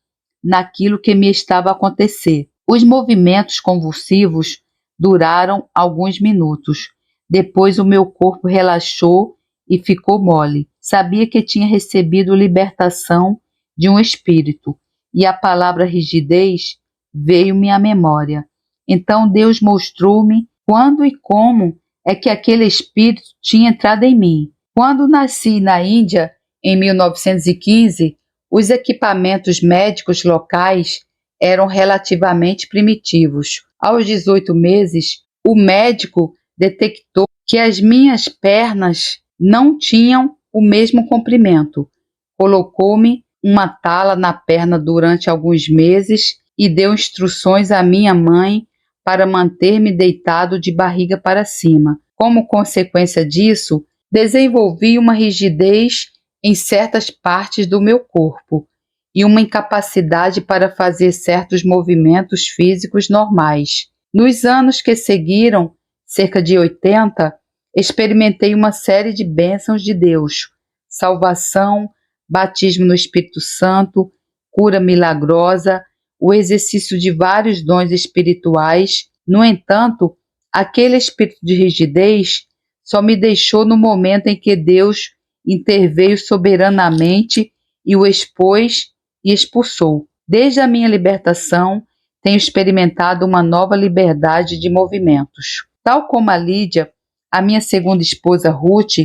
S1: naquilo que me estava a acontecer. Os movimentos convulsivos duraram alguns minutos. Depois o meu corpo relaxou e ficou mole. Sabia que tinha recebido libertação de um espírito, e a palavra rigidez veio-me à memória. Então Deus mostrou-me quando e como é que aquele espírito tinha entrado em mim. Quando nasci na Índia, em 1915, os equipamentos médicos locais eram relativamente primitivos. Aos 18 meses, o médico detectou que as minhas pernas não tinham o mesmo comprimento. Colocou-me uma tala na perna durante alguns meses e deu instruções à minha mãe para manter-me deitado de barriga para cima. Como consequência disso, desenvolvi uma rigidez em certas partes do meu corpo e uma incapacidade para fazer certos movimentos físicos normais. Nos anos que seguiram, cerca de 80, experimentei uma série de bênçãos de Deus: salvação, batismo no Espírito Santo, cura milagrosa, o exercício de vários dons espirituais. No entanto, aquele espírito de rigidez só me deixou no momento em que Deus interveio soberanamente e o expôs e expulsou. Desde a minha libertação, tenho experimentado uma nova liberdade de movimentos. Tal como a Lídia, a minha segunda esposa Ruth,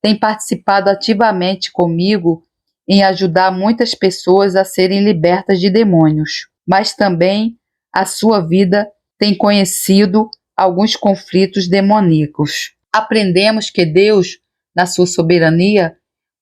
S1: tem participado ativamente comigo em ajudar muitas pessoas a serem libertas de demônios, mas também a sua vida tem conhecido alguns conflitos demoníacos. Aprendemos que Deus, na sua soberania,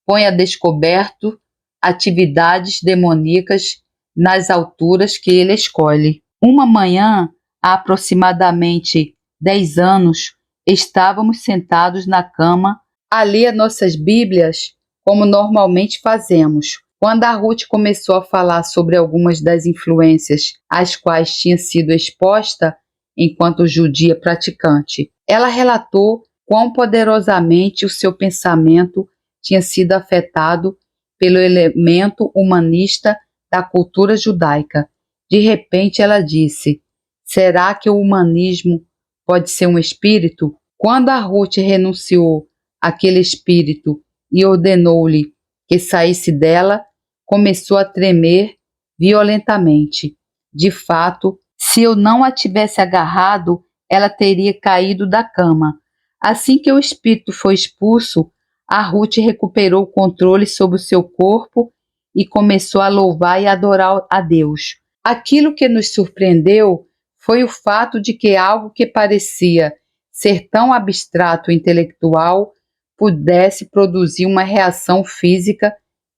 S1: põe a descoberto atividades demoníacas nas alturas que ele escolhe. Uma manhã, há aproximadamente 10 anos, estávamos sentados na cama a ler nossas Bíblias, como normalmente fazemos. Quando a Ruth começou a falar sobre algumas das influências às quais tinha sido exposta enquanto judia praticante, ela relatou quão poderosamente o seu pensamento tinha sido afetado pelo elemento humanista da cultura judaica. De repente ela disse: será que o humanismo pode ser um espírito? Quando a Ruth renunciou àquele espírito e ordenou-lhe que saísse dela, começou a tremer violentamente. De fato, se eu não a tivesse agarrado, ela teria caído da cama. Assim que o espírito foi expulso, a Ruth recuperou o controle sobre o seu corpo e começou a louvar e adorar a Deus. Aquilo que nos surpreendeu foi o fato de que algo que parecia ser tão abstrato e intelectual pudesse produzir uma reação física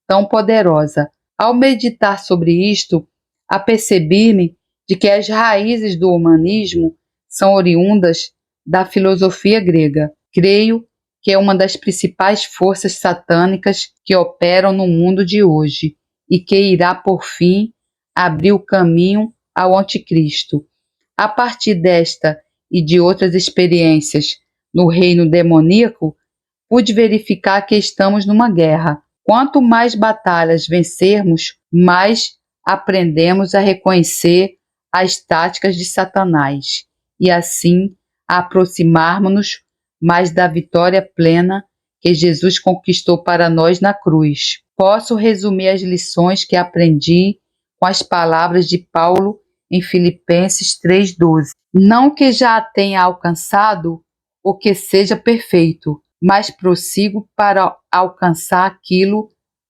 S1: tão poderosa. Ao meditar sobre isto, apercebi-me de que as raízes do humanismo são oriundas da filosofia grega. Creio que é uma das principais forças satânicas que operam no mundo de hoje e que irá, por fim, abrir o caminho ao anticristo. A partir desta e de outras experiências no reino demoníaco, pude verificar que estamos numa guerra. Quanto mais batalhas vencermos, mais aprendemos a reconhecer as táticas de Satanás e assim a aproximarmos-nos mais da vitória plena que Jesus conquistou para nós na cruz. Posso resumir as lições que aprendi com as palavras de Paulo em Filipenses 3,12. Não que já tenha alcançado o que seja perfeito, mas prossigo para alcançar aquilo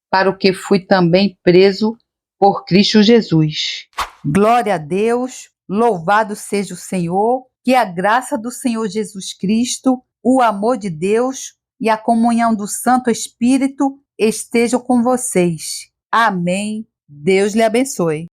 S1: para o que fui também preso por Cristo Jesus. Glória a Deus, louvado seja o Senhor, que a graça do Senhor Jesus Cristo, o amor de Deus e a comunhão do Santo Espírito estejam com vocês. Amém. Deus lhe abençoe.